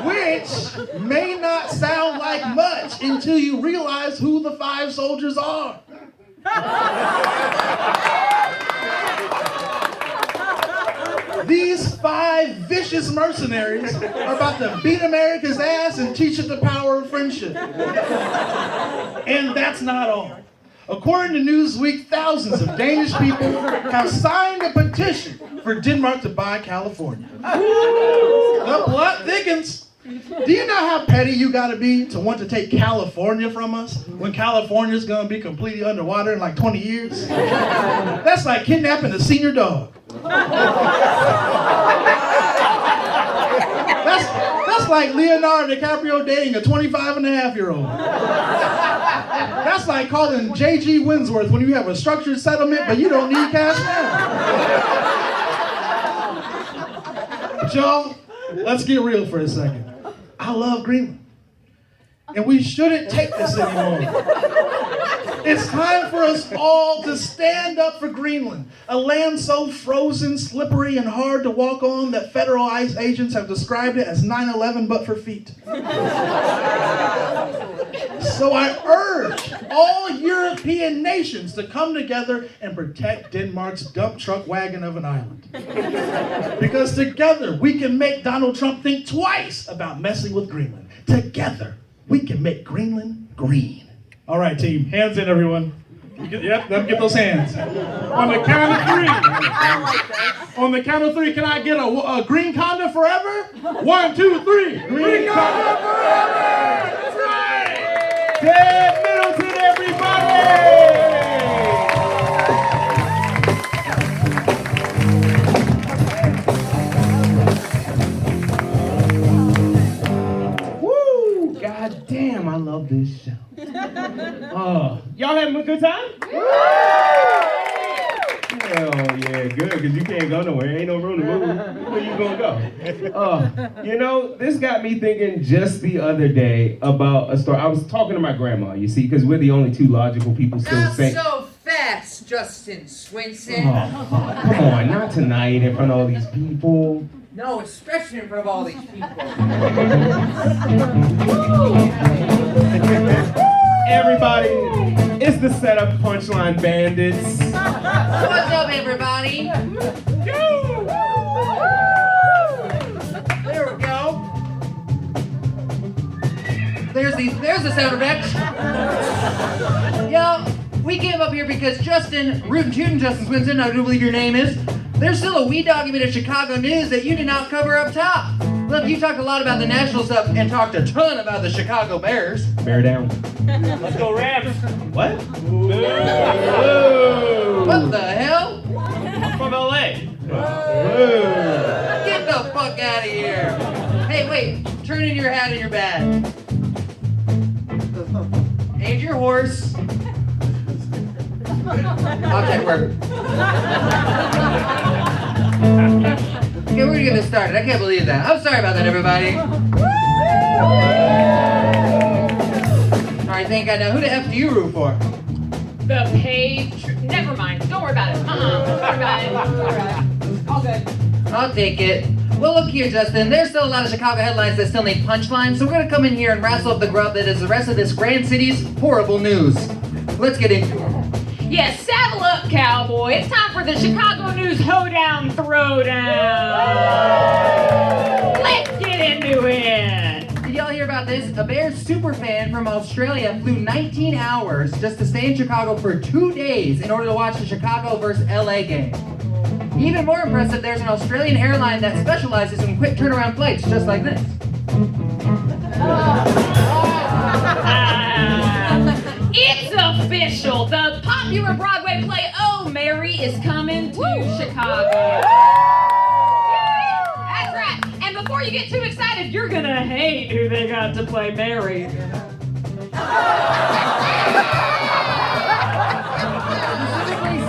Which may not sound like much until you realize who the 5 soldiers are. These 5 vicious mercenaries are about to beat America's ass and teach it the power of friendship. And that's not all. According to Newsweek, thousands of Danish people have signed a petition for Denmark to buy California. The plot thickens. Do you know how petty you gotta be to want to take California from us when California's gonna be completely underwater in like 20 years? That's like kidnapping a senior dog. That's like Leonardo DiCaprio dating a 25-and-a-half-year-old. That's like calling J.G. Winsworth when you have a structured settlement but you don't need cash now. But y'all, let's get real for a second. I love Greenland. And we shouldn't take this anymore. It's time for us all to stand up for Greenland, a land so frozen, slippery, and hard to walk on that federal ICE agents have described it as 9/11 but for feet. So I urge all European nations to come together and protect Denmark's dump truck wagon of an island. Because together we can make Donald Trump think twice about messing with Greenland. Together we can make Greenland green. All right, team, hands in, everyone. Yep, let me get those hands. On the count of three. On the count of three, can I get a green conda forever? 1, 2, 3. Green conda forever! That's right! Ted Middleton, everybody! Woo! God damn, I love this show. Y'all having a good time? Hell yeah, good, because you can't go nowhere. Ain't no room to move. Where you gonna go? You know, this got me thinking just the other day about a story. I was talking to my grandma, you see, because we're the only two logical people still Not saying. so fast, Justin Swinson. Oh, come on, not tonight in front of all these people. No, especially in front of all these people. Everybody, it's the setup punchline bandits. What's up, everybody? There we go. There's the sound effect. Yo, we came up here because Justin, Rootin' Tootin' Justin Swinson, I do believe your name is, there's still a wee document of Chicago news that you did not cover up top. Look, you talked a lot about the national stuff and talked a ton about the Chicago Bears. Bear down. Let's go Rams. What? What the hell? I'm from LA. Get the fuck out of here. Hey, wait, turn in your hat and your bag. And your horse. I'll check where. Okay, we're gonna get this started. I can't believe that. I'm sorry about that, everybody. Alright, thank God. Now, who the F do you root for? The page. Never mind. Don't worry about it. Don't worry about it. Don't worry about it. All good. I'll take it. Well, look here, Justin. There's still a lot of Chicago headlines that still need punchlines, so we're gonna come in here and wrestle up the grub that is the rest of this grand city's horrible news. Let's get into it. Yes, saddle up, cowboy. It's time for the Chicago News Hoedown Throwdown. Let's get into it. Did y'all hear about this? A Bears superfan from Australia flew 19 hours just to stay in Chicago for 2 days in order to watch the Chicago versus LA game. Even more impressive, there's an Australian airline that specializes in quick turnaround flights just like this. It's official. The popular Broadway play Oh Mary is coming to Chicago. That's right. And before you get too excited, you're gonna hate who they got to play Mary. Specifically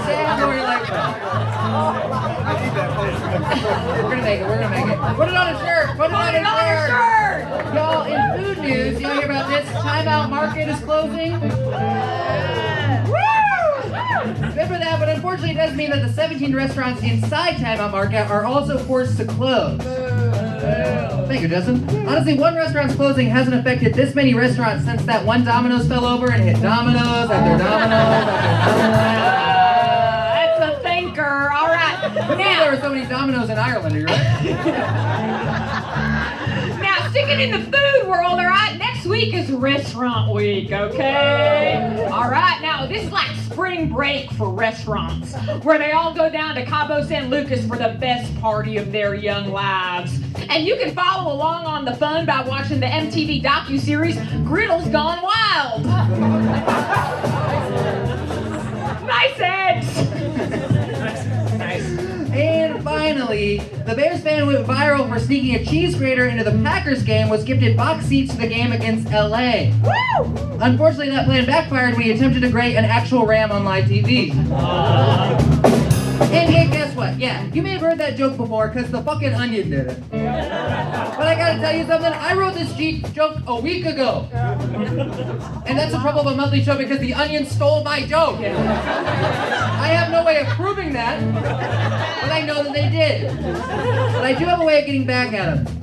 sad or like that. We're gonna make it. Put it on a shirt. Put it on a shirt. Y'all, in food news, you hear about this? Time Out Market is closing. Remember that, but unfortunately it does mean that the 17 restaurants inside Time Out Market are also forced to close. Thank you, Justin. Honestly, one restaurant's closing hasn't affected this many restaurants since that one Domino's fell over and hit Domino's after Domino's after Domino's. That's a thinker. All right. Now, there were so many Domino's in Ireland, are you right? Now, sticking in the food world, all right? Next week is restaurant week, okay? All right, now this is like spring break for restaurants, where they all go down to Cabo San Lucas for the best party of their young lives. And you can follow along on the fun by watching the MTV docuseries Griddle's Gone Wild. Nice eggs. And finally, the Bears fan went viral for sneaking a cheese grater into the Packers game, was gifted box seats to the game against LA. Woo! Unfortunately, that plan backfired when he attempted to grate an actual ram on live TV. And hey, guess what? Yeah, you may have heard that joke before because the fucking Onion did it. But I gotta tell you something, I wrote this joke a week ago. And that's the trouble of a monthly show because the Onion stole my joke. I have no way of proving that, but I know that they did. But I do have a way of getting back at them.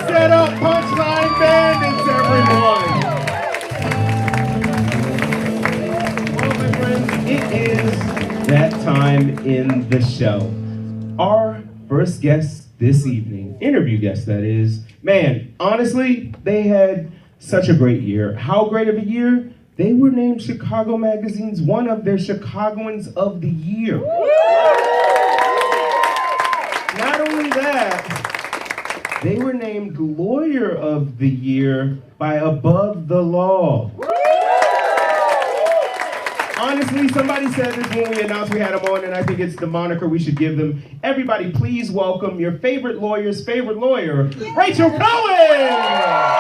Set up punchline bandits, everyone! Well, my friends, it is that time in the show. Our first guest this evening, interview guest that is, man, honestly, they had such a great year. How great of a year? They were named Chicago Magazine's one of their Chicagoans of the Year. Not only that, they were named Lawyer of the Year by Above the Law. Honestly, somebody said this when we announced we had them on, and I think it's the moniker we should give them. Everybody, please welcome your favorite lawyer's favorite lawyer, Rachel Cohen!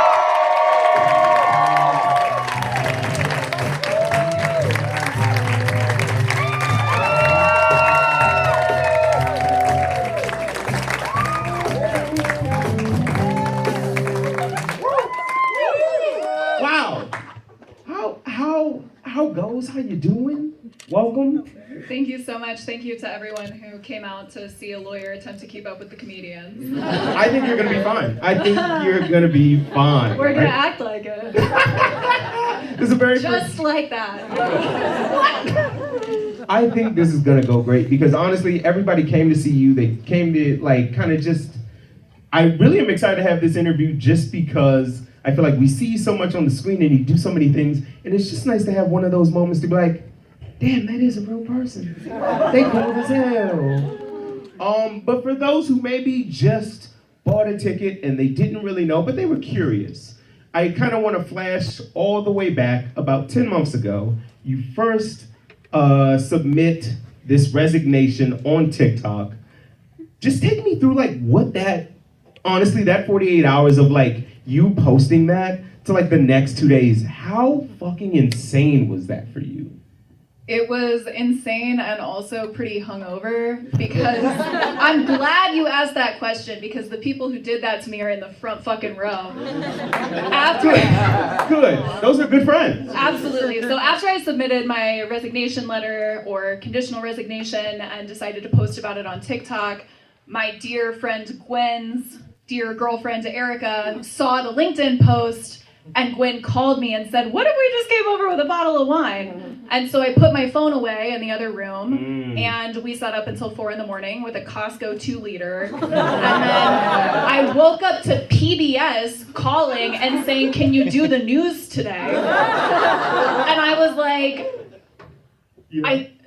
How goes? How you doing? Welcome. Thank you so much. Thank you to everyone who came out to see a lawyer attempt to keep up with the comedians. I think you're gonna be fine. I think you're gonna be fine. We're gonna act like it. This is a very just like that. I think this is gonna go great because honestly, everybody came to see you. They came to like kind of just. I really am excited to have this interview just because I feel like we see you so much on the screen and you do so many things, and it's just nice to have one of those moments to be like, damn, that is a real person. They cool as hell. But for those who maybe just bought a ticket and they didn't really know, but they were curious, I kind of want to flash all the way back about 10 months ago. You first submit this resignation on TikTok. Just take me through like what that, honestly, that 48 hours of like, you posting that to like the next 2 days, how fucking insane was that for you? It was insane and also pretty hungover because I'm glad you asked that question because the people who did that to me are in the front fucking row. Good. Those are good friends. Absolutely. So after I submitted my resignation letter or conditional resignation and decided to post about it on TikTok, my dear friend Gwen's dear girlfriend Erica saw the LinkedIn post, and Gwen called me and said, what if we just came over with a bottle of wine? And so I put my phone away in the other room, and we sat up until 4 a.m. with a Costco 2-liter. And then I woke up to PBS calling and saying, can you do the news today? And I was like,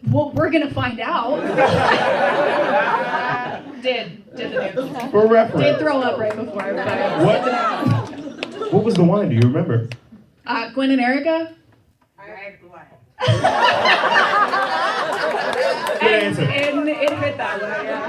well, we're gonna find out. Did the news. For reference. Did throw up right before. What was the wine? Do you remember? Gwen and Erica? Good answer. And it hit that way, yeah.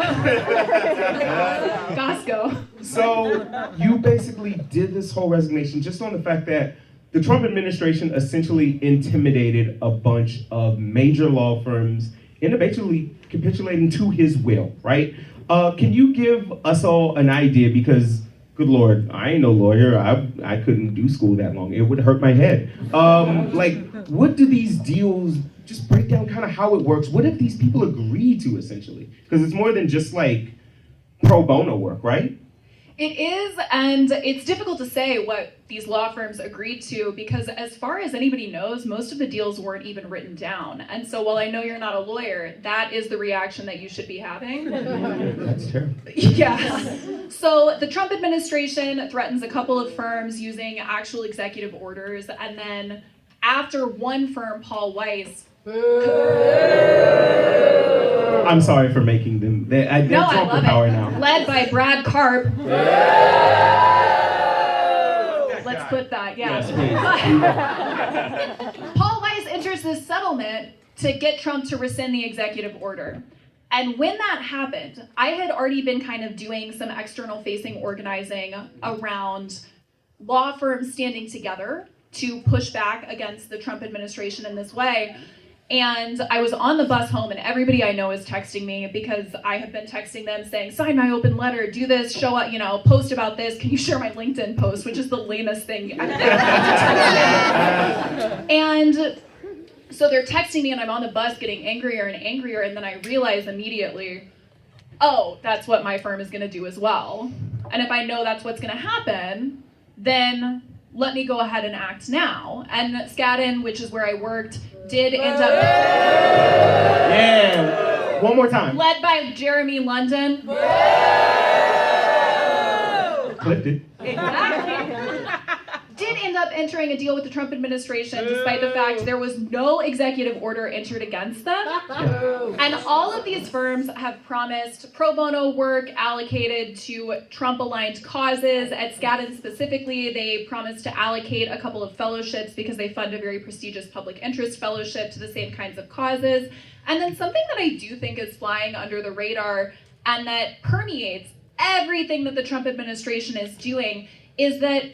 Costco. So you basically did this whole resignation just on the fact that the Trump administration essentially intimidated a bunch of major law firms into basically capitulating to his will, right? Can you give us all an idea, because good Lord, I ain't no lawyer. I couldn't do school that long. It would hurt my head. Like, what do these deals, just break down kind of how it works. What if these people agree to, essentially? Because it's more than just like pro bono work, right? It is, and it's difficult to say what these law firms agreed to because as far as anybody knows, most of the deals weren't even written down. And so while I know you're not a lawyer, that is the reaction that you should be having. That's terrible. Yeah. So the Trump administration threatens a couple of firms using actual executive orders, and then after one firm, Paul Weiss, I'm sorry for making them. They're Trump with power now. Led by Brad Karp. Let's put that, yeah. Yes, Paul Weiss enters this settlement to get Trump to rescind the executive order. And when that happened, I had already been kind of doing some external facing organizing around law firms standing together to push back against the Trump administration in this way. And I was on the bus home and everybody I know is texting me because I have been texting them saying, sign my open letter, do this, show up, post about this, can you share my LinkedIn post, which is the lamest thing I've ever And so they're texting me and I'm on the bus getting angrier and angrier, and then I realize immediately, oh, that's what my firm is gonna do as well. And if I know that's what's gonna happen, then let me go ahead and act now. And Skadden, which is where I worked, did end up... Yeah, one more time. Led by Jeremy London. Clipped it. Exactly. Did end up entering a deal with the Trump administration despite the fact there was no executive order entered against them. And all of these firms have promised pro bono work allocated to Trump-aligned causes. At Skadden specifically, they promised to allocate a couple of fellowships because they fund a very prestigious public interest fellowship to the same kinds of causes. And then something that I do think is flying under the radar and that permeates everything that the Trump administration is doing is that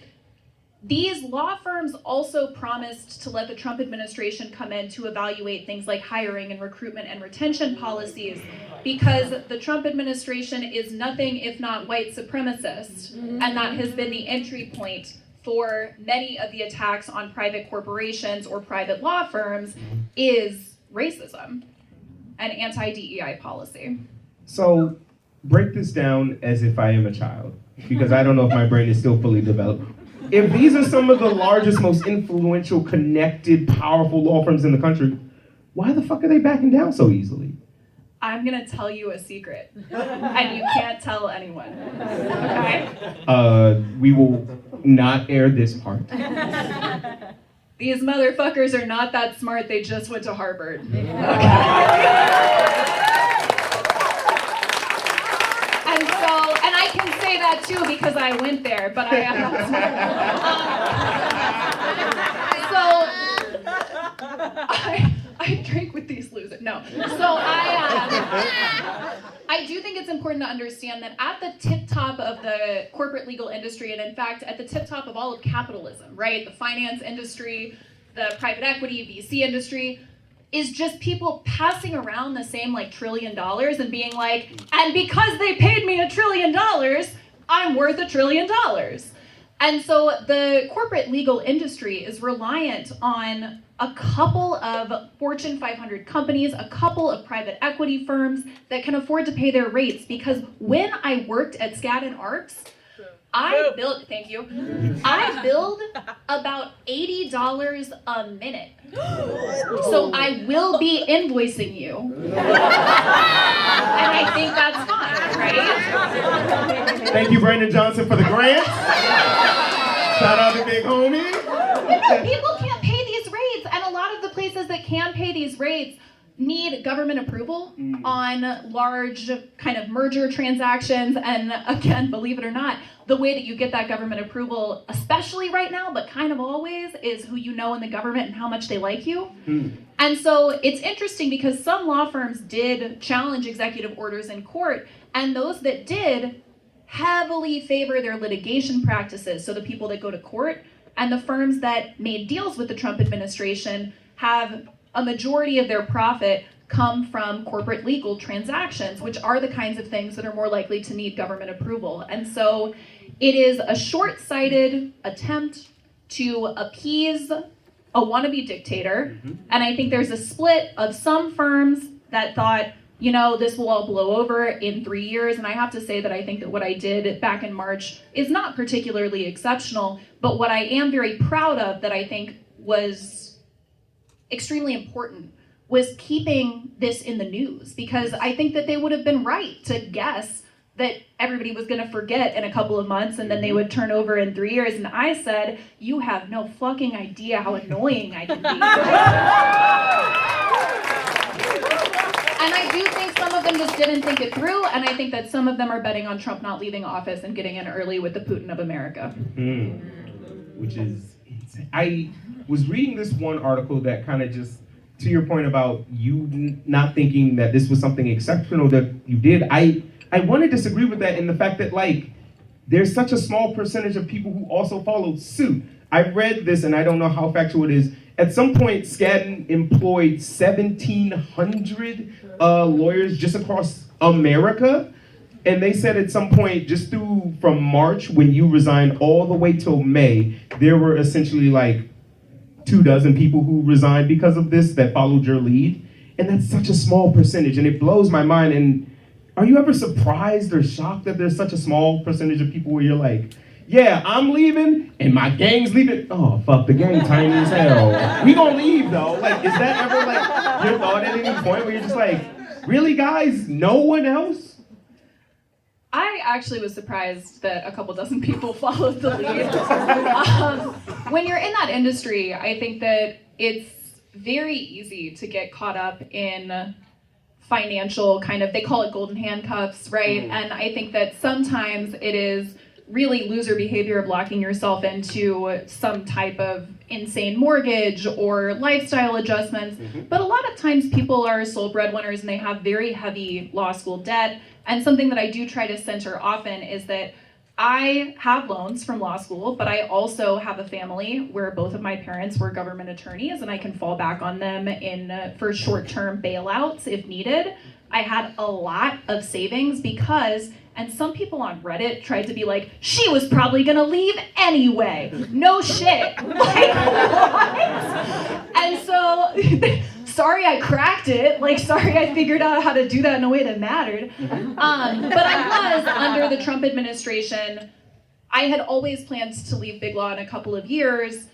these law firms also promised to let the Trump administration come in to evaluate things like hiring and recruitment and retention policies because the Trump administration is nothing if not white supremacist, and that has been the entry point for many of the attacks on private corporations or private law firms is racism and anti-DEI policy. So break this down as if I am a child, because I don't know if my brain is still fully developed. If these are some of the largest, most influential, connected, powerful law firms in the country, why the fuck are they backing down so easily? I'm gonna tell you a secret, and you can't tell anyone, okay? We will not air this part. These motherfuckers are not that smart, they just went to Harvard. Okay. And I can say that too because I went there, but I am not smart. I drink with these losers. No. So I do think it's important to understand that at the tip top of the corporate legal industry, and in fact at the tip top of all of capitalism, right? The finance industry, the private equity, VC industry, is just people passing around the same $1 trillion and being like, and because they paid me $1 trillion, I'm worth $1 trillion. And so the corporate legal industry is reliant on a couple of Fortune 500 companies, a couple of private equity firms that can afford to pay their rates, because when I worked at Skadden Arps, I billed about $80 a minute. So I will be invoicing you. And I think that's fine, right? Thank you, Brandon Johnson, for the grant. Shout out to Big Homie. But no, people can't pay these rates, and a lot of the places that can pay these rates need government approval on large kind of merger transactions. And again, believe it or not, the way that you get that government approval, especially right now, but kind of always, is who you know in the government and how much they like you. And so it's interesting because some law firms did challenge executive orders in court, and those that did heavily favor their litigation practices. So the people that go to court and the firms that made deals with the Trump administration have a majority of their profit come from corporate legal transactions, which are the kinds of things that are more likely to need government approval. And so it is a short-sighted attempt to appease a wannabe dictator. And I think there's a split of some firms that thought, this will all blow over in 3 years. And I have to say that I think that what I did back in March is not particularly exceptional, but what I am very proud of that I think was extremely important was keeping this in the news, because I think that they would have been right to guess that everybody was going to forget in a couple of months and then they would turn over in 3 years. And I said, you have no fucking idea how annoying I can be. And I do think some of them just didn't think it through, and I think that some of them are betting on Trump not leaving office and getting in early with the Putin of America. Which is insane. I was reading this one article that kind of just to your point about you not thinking that this was something exceptional that you did, I want to disagree with that in the fact that, like, there's such a small percentage of people who also followed suit. I read this, and I don't know how factual it is. At some point, Skadden employed 1,700 lawyers just across America. And they said at some point, just through from March, when you resigned, all the way till May, there were essentially like 24 people who resigned because of this that followed your lead. And that's such a small percentage, and it blows my mind. And are you ever surprised or shocked that there's such a small percentage of people where you're like, yeah, I'm leaving, and my gang's leaving. Oh, fuck, the gang tiny as hell. We gonna leave, though. Like, is that ever, like, your thought at any point where you're just like, really, guys, no one else? I actually was surprised that a couple dozen people followed the lead. When you're in that industry, I think that it's very easy to get caught up in financial kind of, they call it golden handcuffs, right? And I think that sometimes it is really loser behavior of locking yourself into some type of insane mortgage or lifestyle adjustments. But a lot of times people are sole breadwinners and they have very heavy law school debt. And something that I do try to center often is that I have loans from law school, but I also have a family where both of my parents were government attorneys, and I can fall back on them for short-term bailouts if needed. I had a lot of savings because, and some people on Reddit tried to be like, she was probably gonna leave anyway. No shit. Like, what? And so, sorry I cracked it. Like, sorry I figured out how to do that in a way that mattered. But I was, under the Trump administration, I had always planned to leave Big Law in a couple of years.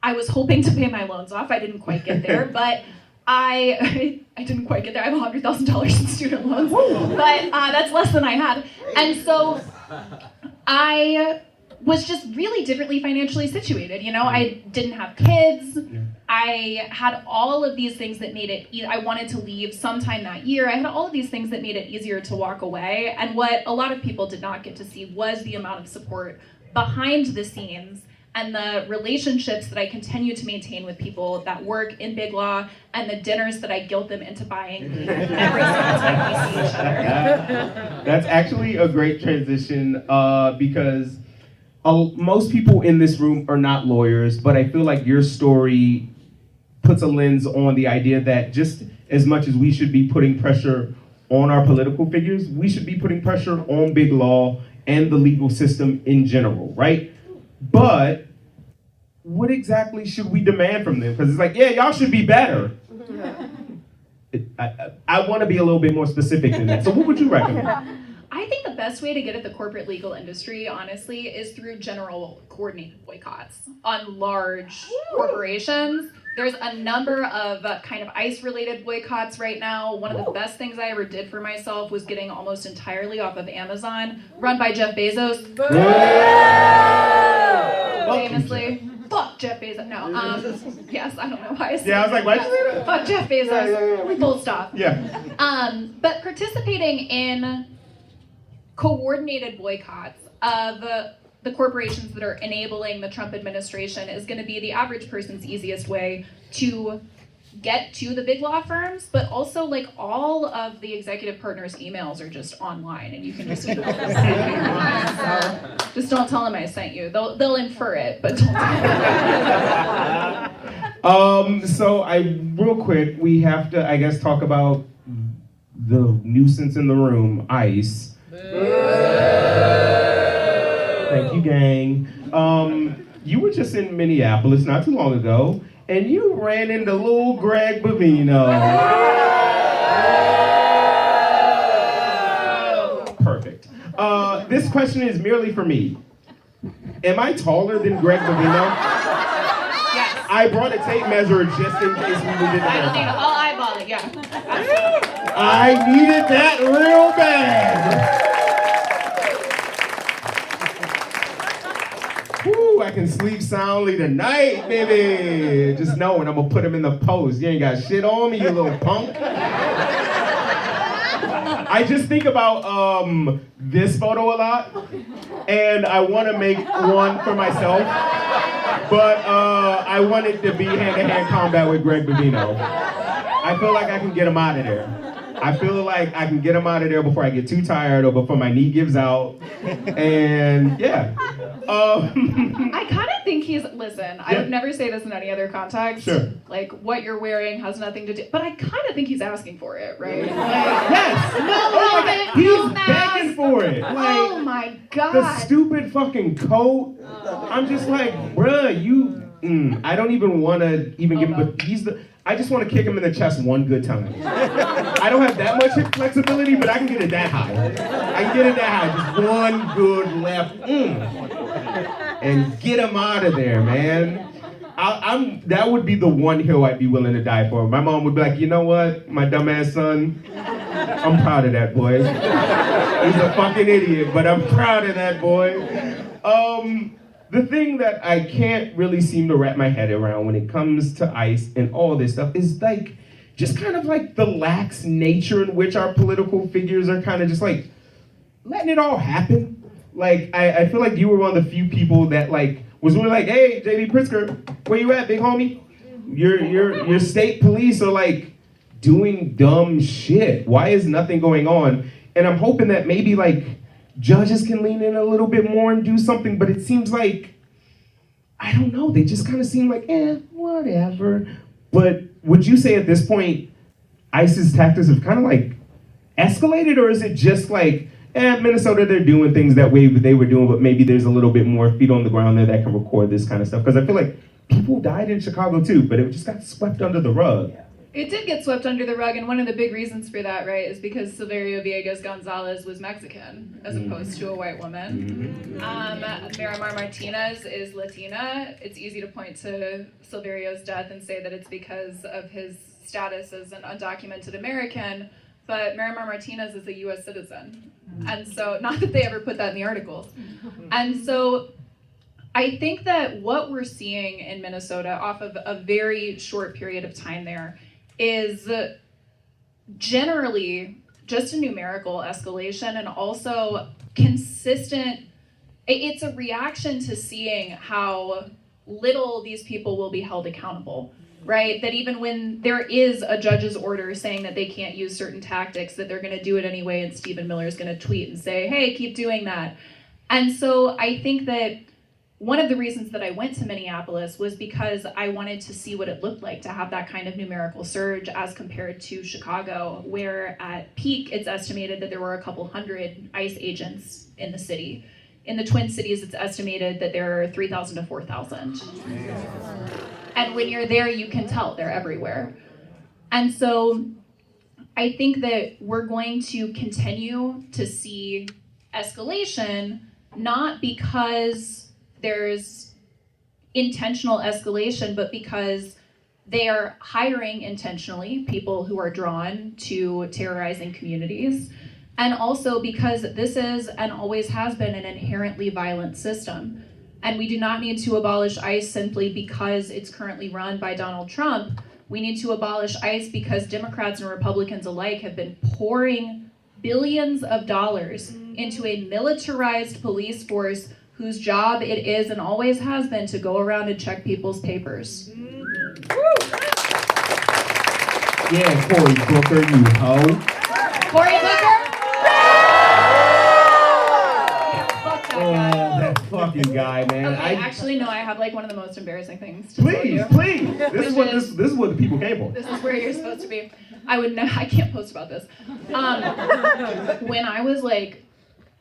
I was hoping to pay my loans off. I didn't quite get there, but I didn't quite get there. I have $100,000 in student loans, but that's less than I had. And so I was just really differently financially situated. You know, I didn't have kids. I had all of these things that made it, I wanted to leave sometime that year. I had all of these things that made it easier to walk away. And what a lot of people did not get to see was the amount of support behind the scenes and the relationships that I continue to maintain with people that work in Big Law, and the dinners that I guilt them into buying every single time we see each other. That's actually a great transition because most people in this room are not lawyers, but I feel like your story puts a lens on the idea that just as much as we should be putting pressure on our political figures, we should be putting pressure on Big Law and the legal system in general, right? But what exactly should we demand from them? Because it's like, yeah, y'all should be better. I want to be a little bit more specific than that. So what would you recommend? I think the best way to get at the corporate legal industry, honestly, is through general coordinated boycotts on large corporations. There's a number of kind of ICE-related boycotts right now. One of the best things I ever did for myself was getting almost entirely off of Amazon, run by Jeff Bezos. Famously. Fuck Jeff Bezos. No, yes, I don't know why I said I was like, why'd you say that? Fuck Jeff Bezos. Yeah. Full stop. Yeah. But participating in coordinated boycotts of the corporations that are enabling the Trump administration is going to be the average person's easiest way to get to the big law firms, but also like all of the executive partners' emails are just online, and you can just email them. So just don't tell them I sent you. They'll infer it, but don't tell them. So real quick, we have to, I guess, talk about the nuisance in the room, ICE. Thank you, gang. You were just in Minneapolis not too long ago, and you ran into little Greg Bovino. Perfect. This question is merely for me. Am I taller than Greg Bovino? Yes. I brought a tape measure just in case we did I don't need it. I'll eyeball it, yeah. I needed that real bad. Woo, I can sleep soundly tonight, baby. Just knowing I'm gonna put him in the post. You ain't got shit on me, you little punk. I just think about this photo a lot, and I want to make one for myself, But I want it to be hand-to-hand combat with Greg Bavino. I feel like I can get him out of there. I feel like I can get him out of there before I get too tired or before my knee gives out. And yeah. I kind of think listen, I would never say this in any other context. Sure. Like, what you're wearing has nothing to do, but I kind of think he's asking for it, right? Like, Yes! no helmet, He's no mask. begging for it. Like, Oh my the God. stupid fucking coat. I'm just like, bruh, I don't even want to give him, but I just want to kick him in the chest one good time. I don't have that much hip flexibility, but I can get it that high. I can get it that high, just one good left, and get him out of there, man. That would be the one hill I'd be willing to die for. My mom would be like, you know what, my dumbass son, I'm proud of that boy. He's a fucking idiot, but I'm proud of that boy. The thing that I can't really seem to wrap my head around when it comes to ICE and all this stuff is like, just kind of like the lax nature in which our political figures are kind of just like letting it all happen. Like, I feel like you were one of the few people that like was really like, hey, JB Pritzker, where you at, big homie? Your state police are like doing dumb shit. Why is nothing going on? And I'm hoping that maybe like judges can lean in a little bit more and do something, but it seems like, I don't know, they just kind of seem like, whatever. But would you say at this point, ICE's tactics have kind of like escalated, or is it just like, Minnesota, they're doing things that way they were doing, but maybe there's a little bit more feet on the ground there that can record this kind of stuff? Because I feel like people died in Chicago too, but it just got swept under the rug. It did get swept under the rug, and one of the big reasons for that, right, is because Silverio Villegas Gonzalez was Mexican as opposed to a white woman. Miramar Martinez is Latina. It's easy to point to Silverio's death and say that it's because of his status as an undocumented American, but Miramar Martinez is a U.S. citizen. And so, not that they ever put that in the articles. And so, I think that what we're seeing in Minnesota off of a very short period of time there is generally just a numerical escalation and also consistent. It's a reaction to seeing how little these people will be held accountable, right? That even when there is a judge's order saying that they can't use certain tactics, that they're going to do it anyway, and Stephen Miller is going to tweet and say, hey, keep doing that. And so I think that one of the reasons that I went to Minneapolis was because I wanted to see what it looked like to have that kind of numerical surge as compared to Chicago, where at peak it's estimated that there were a couple hundred ICE agents in the city. In the Twin Cities, it's estimated that there are 3,000 to 4,000. And when you're there, you can tell they're everywhere. And so I think that we're going to continue to see escalation, not because there's intentional escalation, but because they are hiring intentionally people who are drawn to terrorizing communities, and also because this is and always has been an inherently violent system. And we do not need to abolish ICE simply because it's currently run by Donald Trump. We need to abolish ICE because Democrats and Republicans alike have been pouring billions of dollars into a militarized police force whose job it is and always has been to go around and check people's papers. Yeah, Cory Booker, you hoe. Cory Booker? Fuck that guy. That fucking guy, man. Okay, actually, no, I have like one of the most embarrassing things to tell you. Please. This is what the people came for. This is where you're supposed to be. I can't post about this. When I was like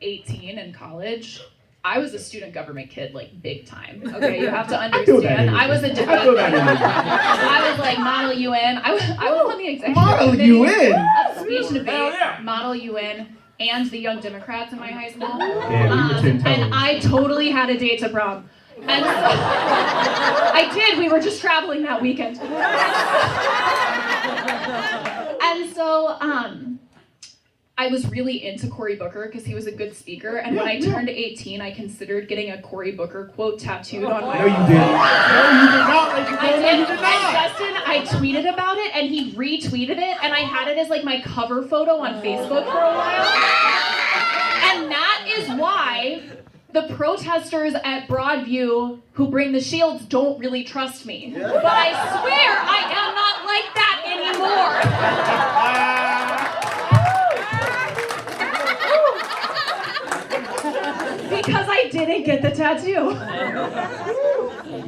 18 in college, I was a student government kid, like big time. Okay, you have to understand. I was a debate. I was like Model UN. I was on the executive Model committee UN? of speech and debate, Model UN, and the Young Democrats in my high school. And I totally had a date to prom. And so, I did. We were just traveling that weekend. And so, I was really into Cory Booker because he was a good speaker, and when I turned 18, I considered getting a Cory Booker quote tattooed on my arm. No, you didn't. No, you did not. I did. And Justin, I tweeted about it, and he retweeted it, and I had it as like my cover photo on Facebook for a while. And that is why the protesters at Broadview who bring the shields don't really trust me. But I swear I am not like that anymore. Because I didn't get the tattoo.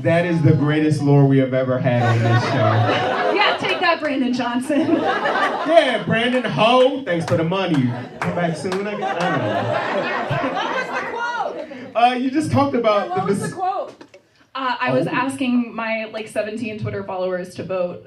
That is the greatest lore we have ever had on this show. Yeah, take that, Brandon Johnson. Yeah, Brandon Ho, thanks for the money. Come back soon. I don't know. You just talked about What was the quote? I was asking my 17 Twitter followers to vote,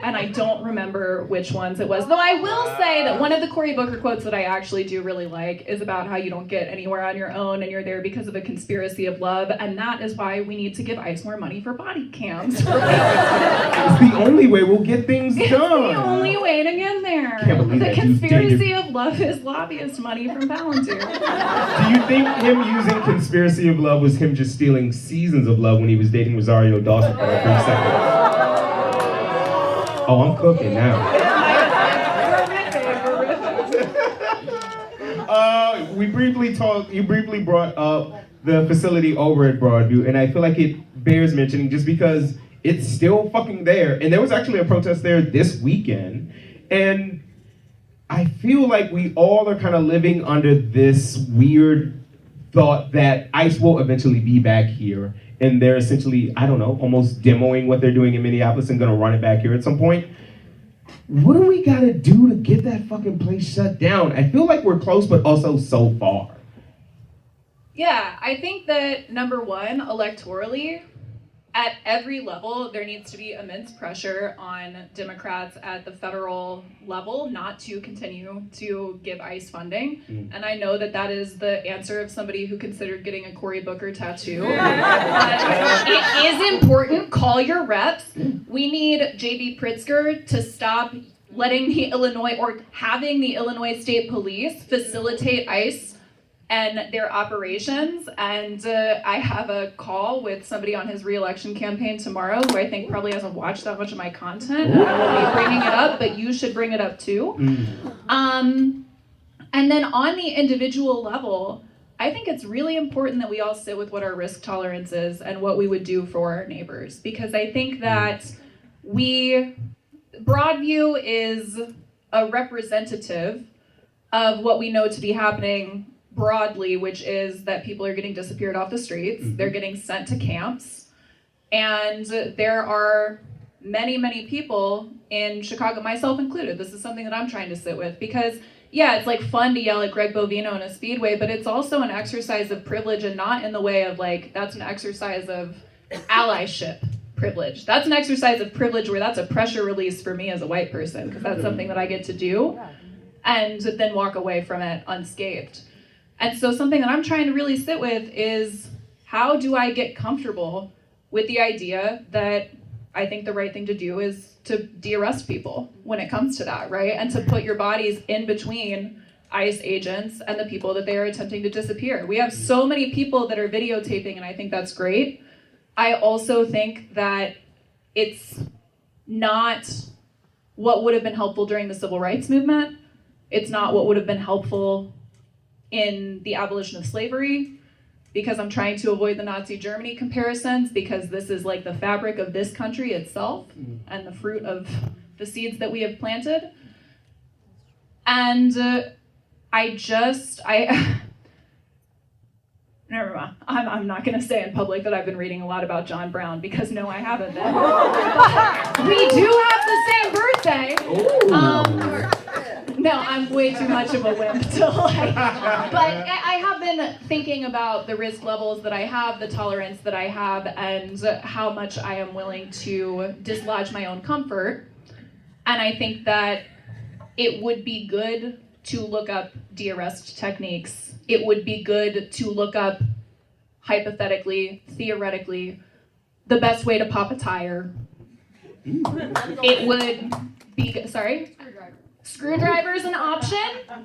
and I don't remember which ones it was. Though I will say that one of the Cory Booker quotes that I actually do really like is about how you don't get anywhere on your own and you're there because of a conspiracy of love, and that is why we need to give ICE more money for body cams. It's the only way we'll get things done. It's the only way to get there. Can't believe The that you conspiracy dated- of love is lobbyist money from Palantir. Do you think him using Conspiracy of Love was him just stealing Seasons of Love when he was dating Rosario Dawson for a brief second? Oh, I'm cooking now. You briefly brought up the facility over at Broadview, and I feel like it bears mentioning just because it's still fucking there. And there was actually a protest there this weekend, and I feel like we all are kind of living under this weird thought that ICE will eventually be back here, and they're essentially, I don't know, almost demoing what they're doing in Minneapolis and gonna run it back here at some point. What do we gotta do to get that fucking place shut down? I feel like we're close, but also so far. Yeah, I think that number one, electorally, at every level, there needs to be immense pressure on Democrats at the federal level not to continue to give ICE funding. And I know that that is the answer of somebody who considered getting a Cory Booker tattoo. It is important. Call your reps. We need J.B. Pritzker to stop letting the Illinois or having the Illinois State Police facilitate ICE and their operations, and I have a call with somebody on his re-election campaign tomorrow who I think probably hasn't watched that much of my content, and I will be bringing it up, but you should bring it up too. And then on the individual level, I think it's really important that we all sit with what our risk tolerance is and what we would do for our neighbors, because I think that Broadview is a representative of what we know to be happening broadly, which is that people are getting disappeared off the streets, they're getting sent to camps, and there are many, many people in Chicago, myself included, this is something that I'm trying to sit with, because yeah, it's fun to yell at Greg Bovino in a speedway, but it's also an exercise of privilege, and not in the way of that's an exercise of allyship privilege. That's an exercise of privilege where that's a pressure release for me as a white person, because that's something that I get to do and then walk away from it unscathed. And so something that I'm trying to really sit with is, how do I get comfortable with the idea that I think the right thing to do is to de-arrest people when it comes to that, right? And to put your bodies in between ICE agents and the people that they are attempting to disappear. We have so many people that are videotaping, and I think that's great. I also think that it's not what would have been helpful during the civil rights movement. It's not what would have been helpful in the abolition of slavery, because I'm trying to avoid the Nazi Germany comparisons, because this is the fabric of this country itself and the fruit of the seeds that we have planted. And never mind. I'm not going to say in public that I've been reading a lot about John Brown, because no, I haven't been. But we do have the same birthday. No, I'm way too much of a wimp to but I have been thinking about the risk levels that I have, the tolerance that I have, and how much I am willing to dislodge my own comfort. And I think that it would be good to look up de-arrest techniques. It would be good to look up, hypothetically, theoretically, the best way to pop a tire. It would be, sorry? Screwdriver is an option.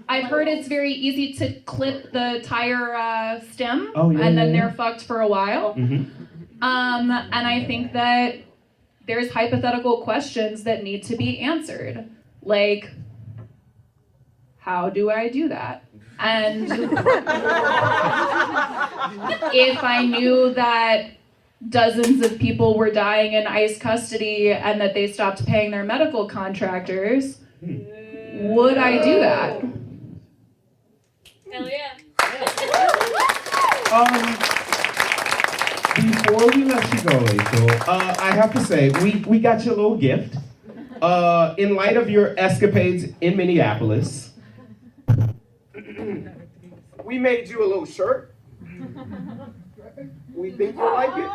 I've heard it's very easy to clip the tire stem, and then they're fucked for a while. And I think that there's hypothetical questions that need to be answered. how do I do that? And if I knew that dozens of people were dying in ICE custody and that they stopped paying their medical contractors, would I do that? Hell yeah. Before we let you go, Rachel, I have to say, we got you a little gift. In light of your escapades in Minneapolis, we made you a little shirt. We think you like it.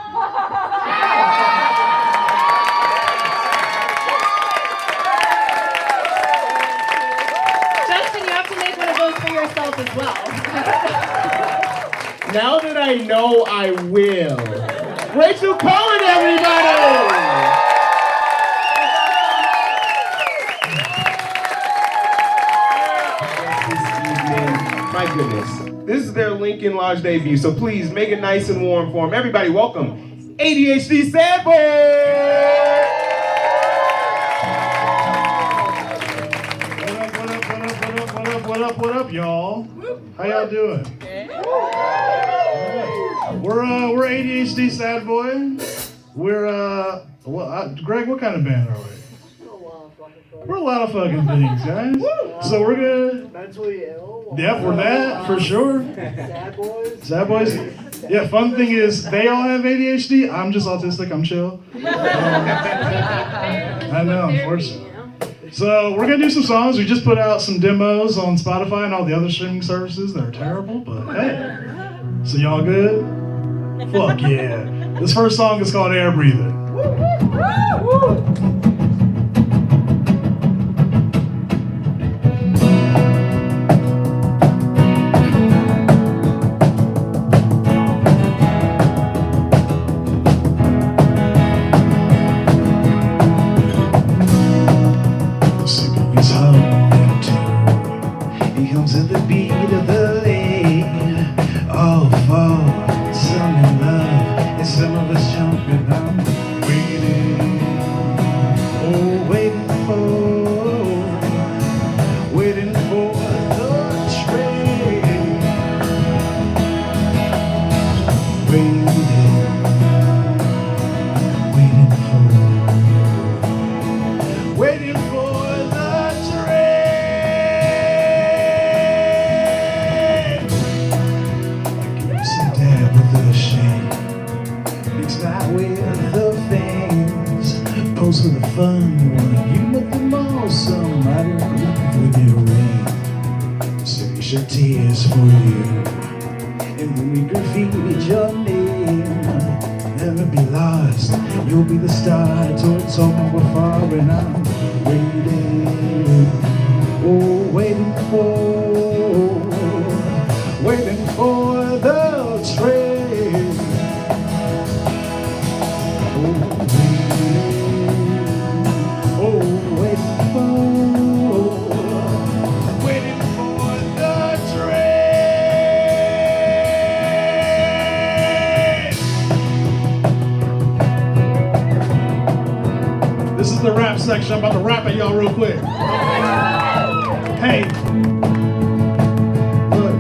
Justin, you have to make one of those for yourself as well. Now that I know, I will. Rachel Cohen, everybody! My goodness. This is their Lincoln Lodge debut, so please make it nice and warm for them. Everybody, welcome ADHD SADBOY! What up, y'all? How y'all doing? We're ADHD SADBOY. Greg, what kind of band are we? We're a lot of fucking things, guys. So we're good. Mentally ill. Yep, we're that for sure. Sad boys. Yeah, fun thing is they all have ADHD. I'm just autistic. I'm chill. I know, unfortunately. So we're gonna do some songs. We just put out some demos on Spotify and all the other streaming services that are terrible, but hey. So y'all good? Fuck yeah. This first song is called Air Breather. Tears for you, and when we graffiti your name, never be lost. You'll be the star towards home we're far, and I'm waiting, oh, waiting for the train. Oh, waiting for. This is the rap section. I'm about to rap at y'all real quick. Hey. Look.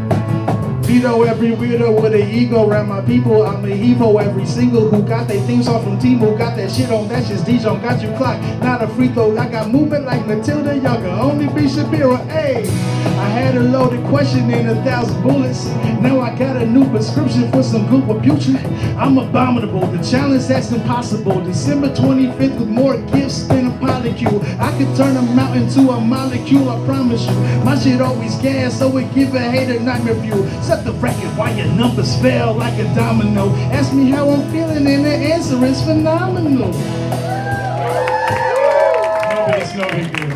Veto every weirdo with an ego around my people. I'm a Evo every single who got their theme song from Timo. Got that shit on, that shit's Dijon. Got you clock, not a free throw. I got movement like Matilda Younger. Only be Shapiro. Hey. I had a loaded question and 1,000 bullets. Now I got a new prescription for some good putrid. I'm abominable. The challenge that's impossible. December 25th with more gifts than a polycule. I could turn a mountain to a molecule, I promise you. My shit always gas, so it give a hater nightmare view. Set the record while your numbers fell like a domino. Ask me how I'm feeling and the answer is phenomenal. It's no big deal.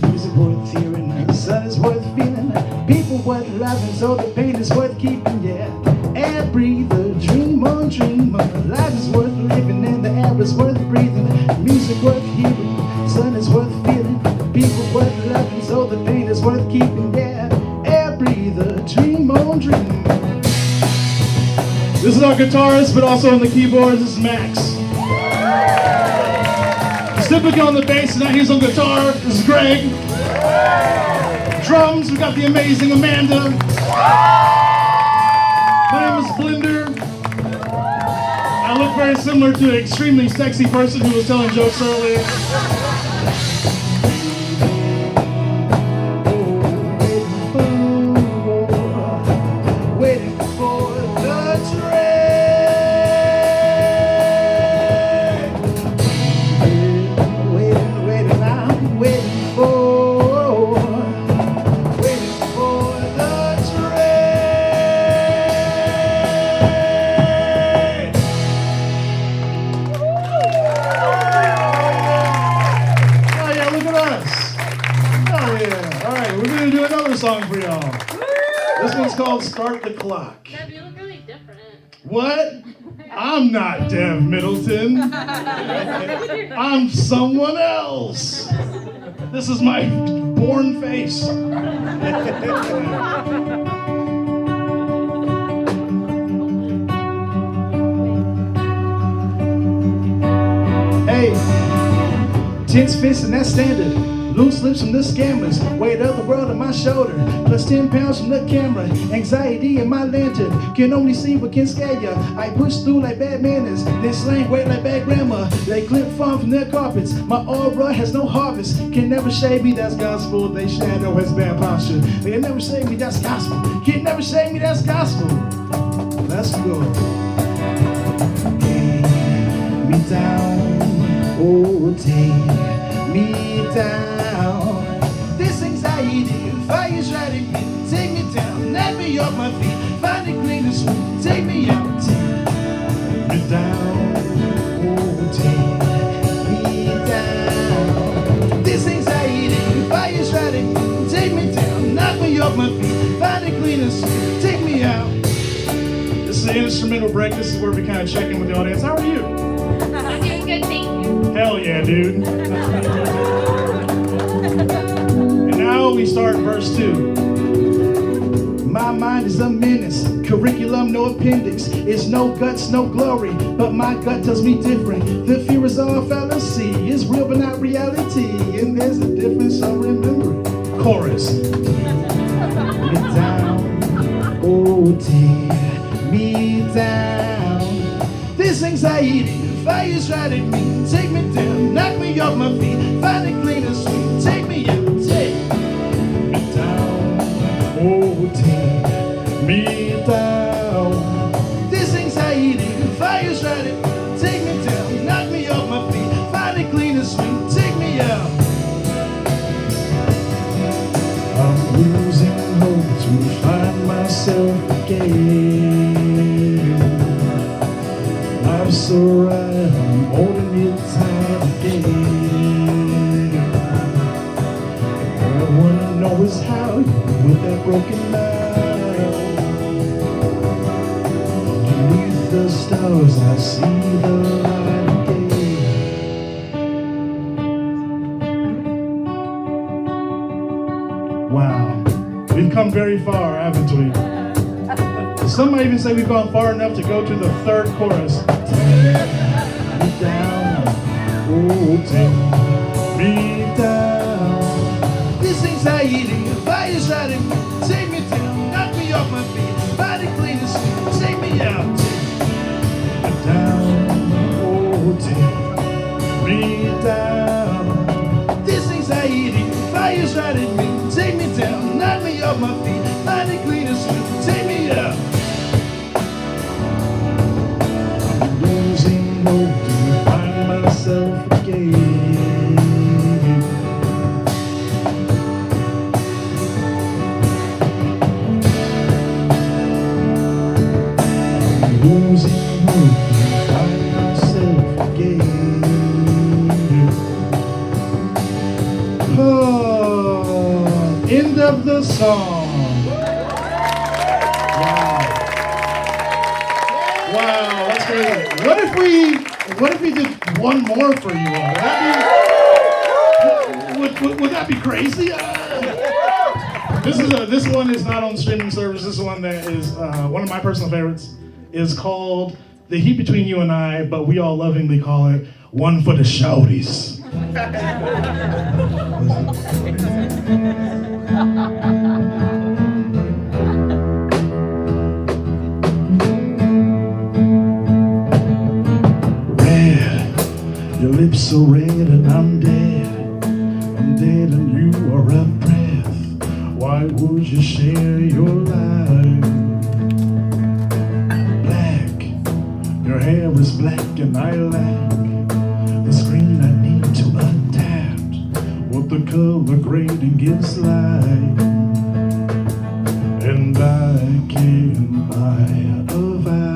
Music worth hearing, the sun is worth feeling, people worth loving, so the pain is worth keeping, yeah. Air breather, dream on, life is worth living and the air is worth breathing. Music worth hearing, sun is worth feeling, people worth loving, so the pain is worth keeping, yeah. Air breather, dream on, This is our guitarist, but also on the keyboards, this is Max. Typically on the bass, tonight he's on guitar. This is Greg. Drums, we got the amazing Amanda. My name is Blender. I look very similar to an extremely sexy person who was telling jokes earlier. Waiting for the train. Waiting, I'm waiting for the train. Oh yeah, look at us. Oh yeah. All right, we're gonna do another song for y'all. This one's called Start the Clock. Deb, you look really different. What? I'm not Dev Middleton. I'm someone else. This is my born face. Hey, tense fists and that's standard. Loose lips from the scammers. Weight of the world on my shoulder. Plus 10 pounds from the camera. Anxiety in my lantern. Can only see what can scare ya. I push through like bad manners. Then slang weight like bad grandma. They clip farm from their carpets. My aura has no harvest. Can never shade me, that's gospel. They shadow has bad posture. They can never shade me, that's gospel. Can never shade me, that's gospel. Let's go. Take me down. Oh, take me down. This anxiety, fire's riding me. Take me down, knock me off my feet. Find a clean and sweet. Take me out, take me down. Oh, take me down. This anxiety, fire's riding me. Take me down, knock me off my feet. Find a clean and sweet. Take me out. This is an instrumental break. This is where we kind of check in with the audience. How are you? I'm doing good, thank you. Hell yeah, dude. And now we start verse 2. My mind is a menace, curriculum no appendix. It's no guts, no glory, but my gut tells me different. The fear is all fallacy, it's real but not reality. And there's a difference, so remember it. Chorus. Me down, oh tear me down. This anxiety, fire's riding me. Take me down, knock me off my feet. Find it clean and sweet. Take me out, take me down. Oh, take Me down. This anxiety, fire's riding me. Take me down, knock me off my feet. Find it clean and sweet. Take me out. I'm losing hope to find myself again. Life's so right, I'm holding it tight again. All I wanna know is how you with that broken mind. Beneath the stars, I see the light again. Wow, we've come very far, haven't we? Some might even say we've gone far enough to go to the third chorus. Take me down, oh, take me down. This anxiety, fire's riding me. Take me down, knock me off my feet. Find it clean and sweet. Take me out. Down, oh, take me down. This anxiety, fire's riding me. Take me down, knock me off my feet. Find it clean and sweet. Take me out. Losing hope to find myself again. Losing hope to find myself again. Oh, end of the song. Wow, that's crazy. What if we did one more for you all? Would that be crazy? This one is not on streaming service. This is one that is one of my personal favorites. Is called The Heat Between You and I, but we all lovingly call it One for the Shouties. Your lips so red and I'm dead. I'm dead and you are a breath. Why would you share your life? Black, your hair is black and I lack the screen I need to adapt. What the color grading gives light. And I can't buy a vow.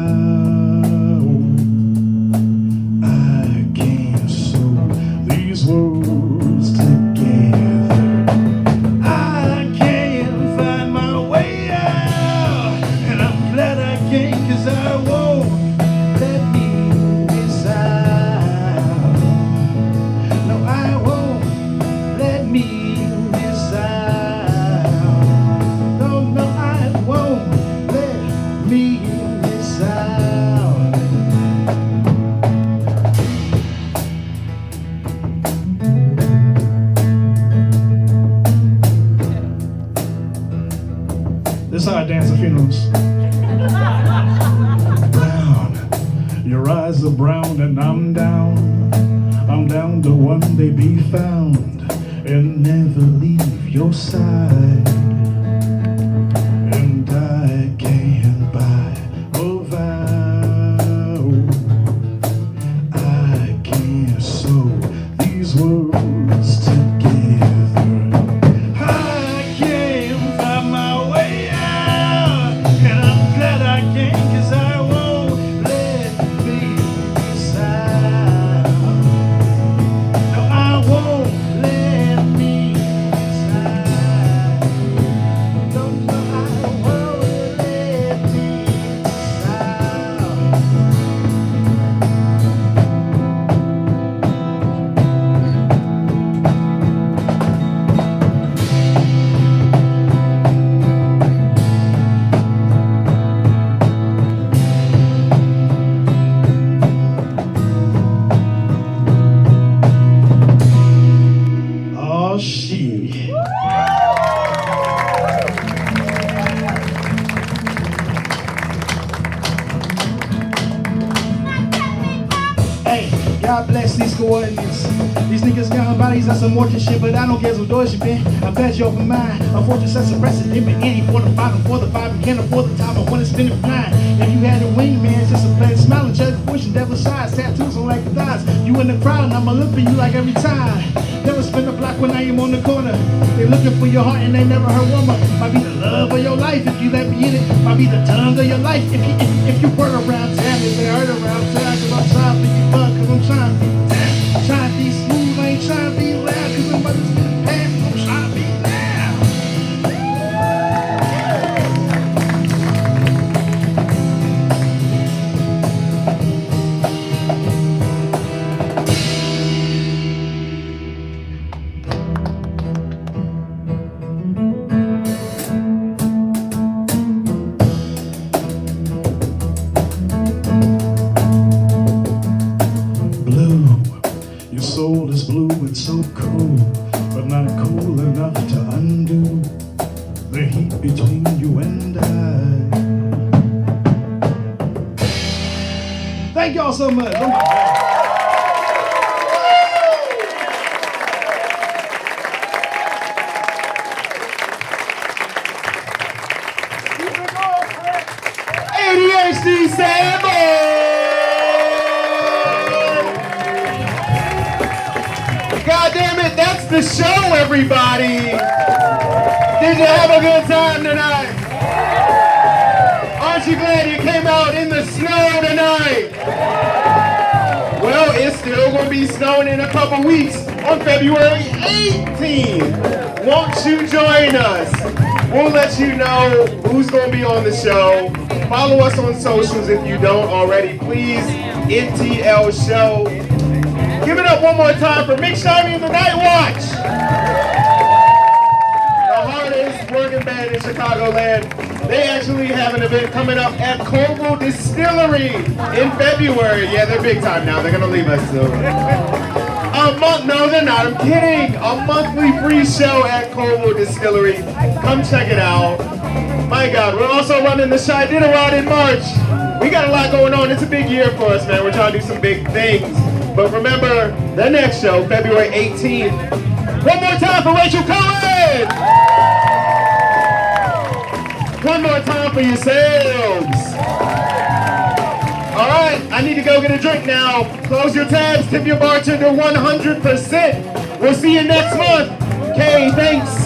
Words together. I can't find my way out, and I'm glad I can't, 'cause I won't let me miss out. No, I won't let me miss out. No, no, I won't let me miss out. This is how I dance at funerals. Brown, your eyes are brown and I'm down. I'm down to one day be found and never leave your side. And I can't buy a vow. I can't sew these words together. I can't find my way out, and I'm glad I can't, 'cause I won't let me miss out. No, I won't let me miss out. No, no, I won't let me miss out. Oh, shit. Hey, God bless these coordinates. These niggas got bodies on some mortar shit, but I don't care what doors you been. I'm glad you're open mind. A fortune sets a precedent, but any for the bottom, for the five, and can't afford the time. I want to spend it flying. If you had a wingman, it's just a plan, smiling, cherry pushing, devil size, tattoos on like the thighs. You in the crowd, and I'ma look for you like every time. Never spin the block when I am on the corner. They looking for your heart and they never heard woman. Might be the love of your life if you let me in it. Might be the tongue of your life if you word around town. If they heard around town, 'cause I'm trying to be fun, 'cause I'm trying to be down. Trying to be smooth, I ain't trying to be loud, 'cause I'm about to spit past, I'm trying to be loud. Your soul is blue and so cool, but not cool enough to undo the heat between you and I. Thank y'all so much. Oh my God. ADHD SADBOY! God damn it, that's the show, everybody! Did you have a good time tonight? Aren't you glad you came out in the snow tonight? Well, it's still gonna be snowing in a couple weeks on February 18th. Won't you join us? We'll let you know who's gonna be on the show. Follow us on socials if you don't already, please. NTL Show. Give it up one more time for Mick Sharmy and the Night Watch. The hardest working band in Chicagoland. They actually have an event coming up at Cohen Distillery in February. Yeah, they're big time now. They're gonna leave us soon. A month? No, they're not. I'm kidding. A monthly free show at Cohen Distillery. Come check it out. My God, we're also running the Shy Dinner Rod in March. We got a lot going on. It's a big year for us, man. We're trying to do some big things. But remember, the next show, February 18th. One more time for Rachel Cohen! One more time for yourselves. All right, I need to go get a drink now. Close your tabs, tip your bartender 100%. We'll see you next month. Okay, thanks.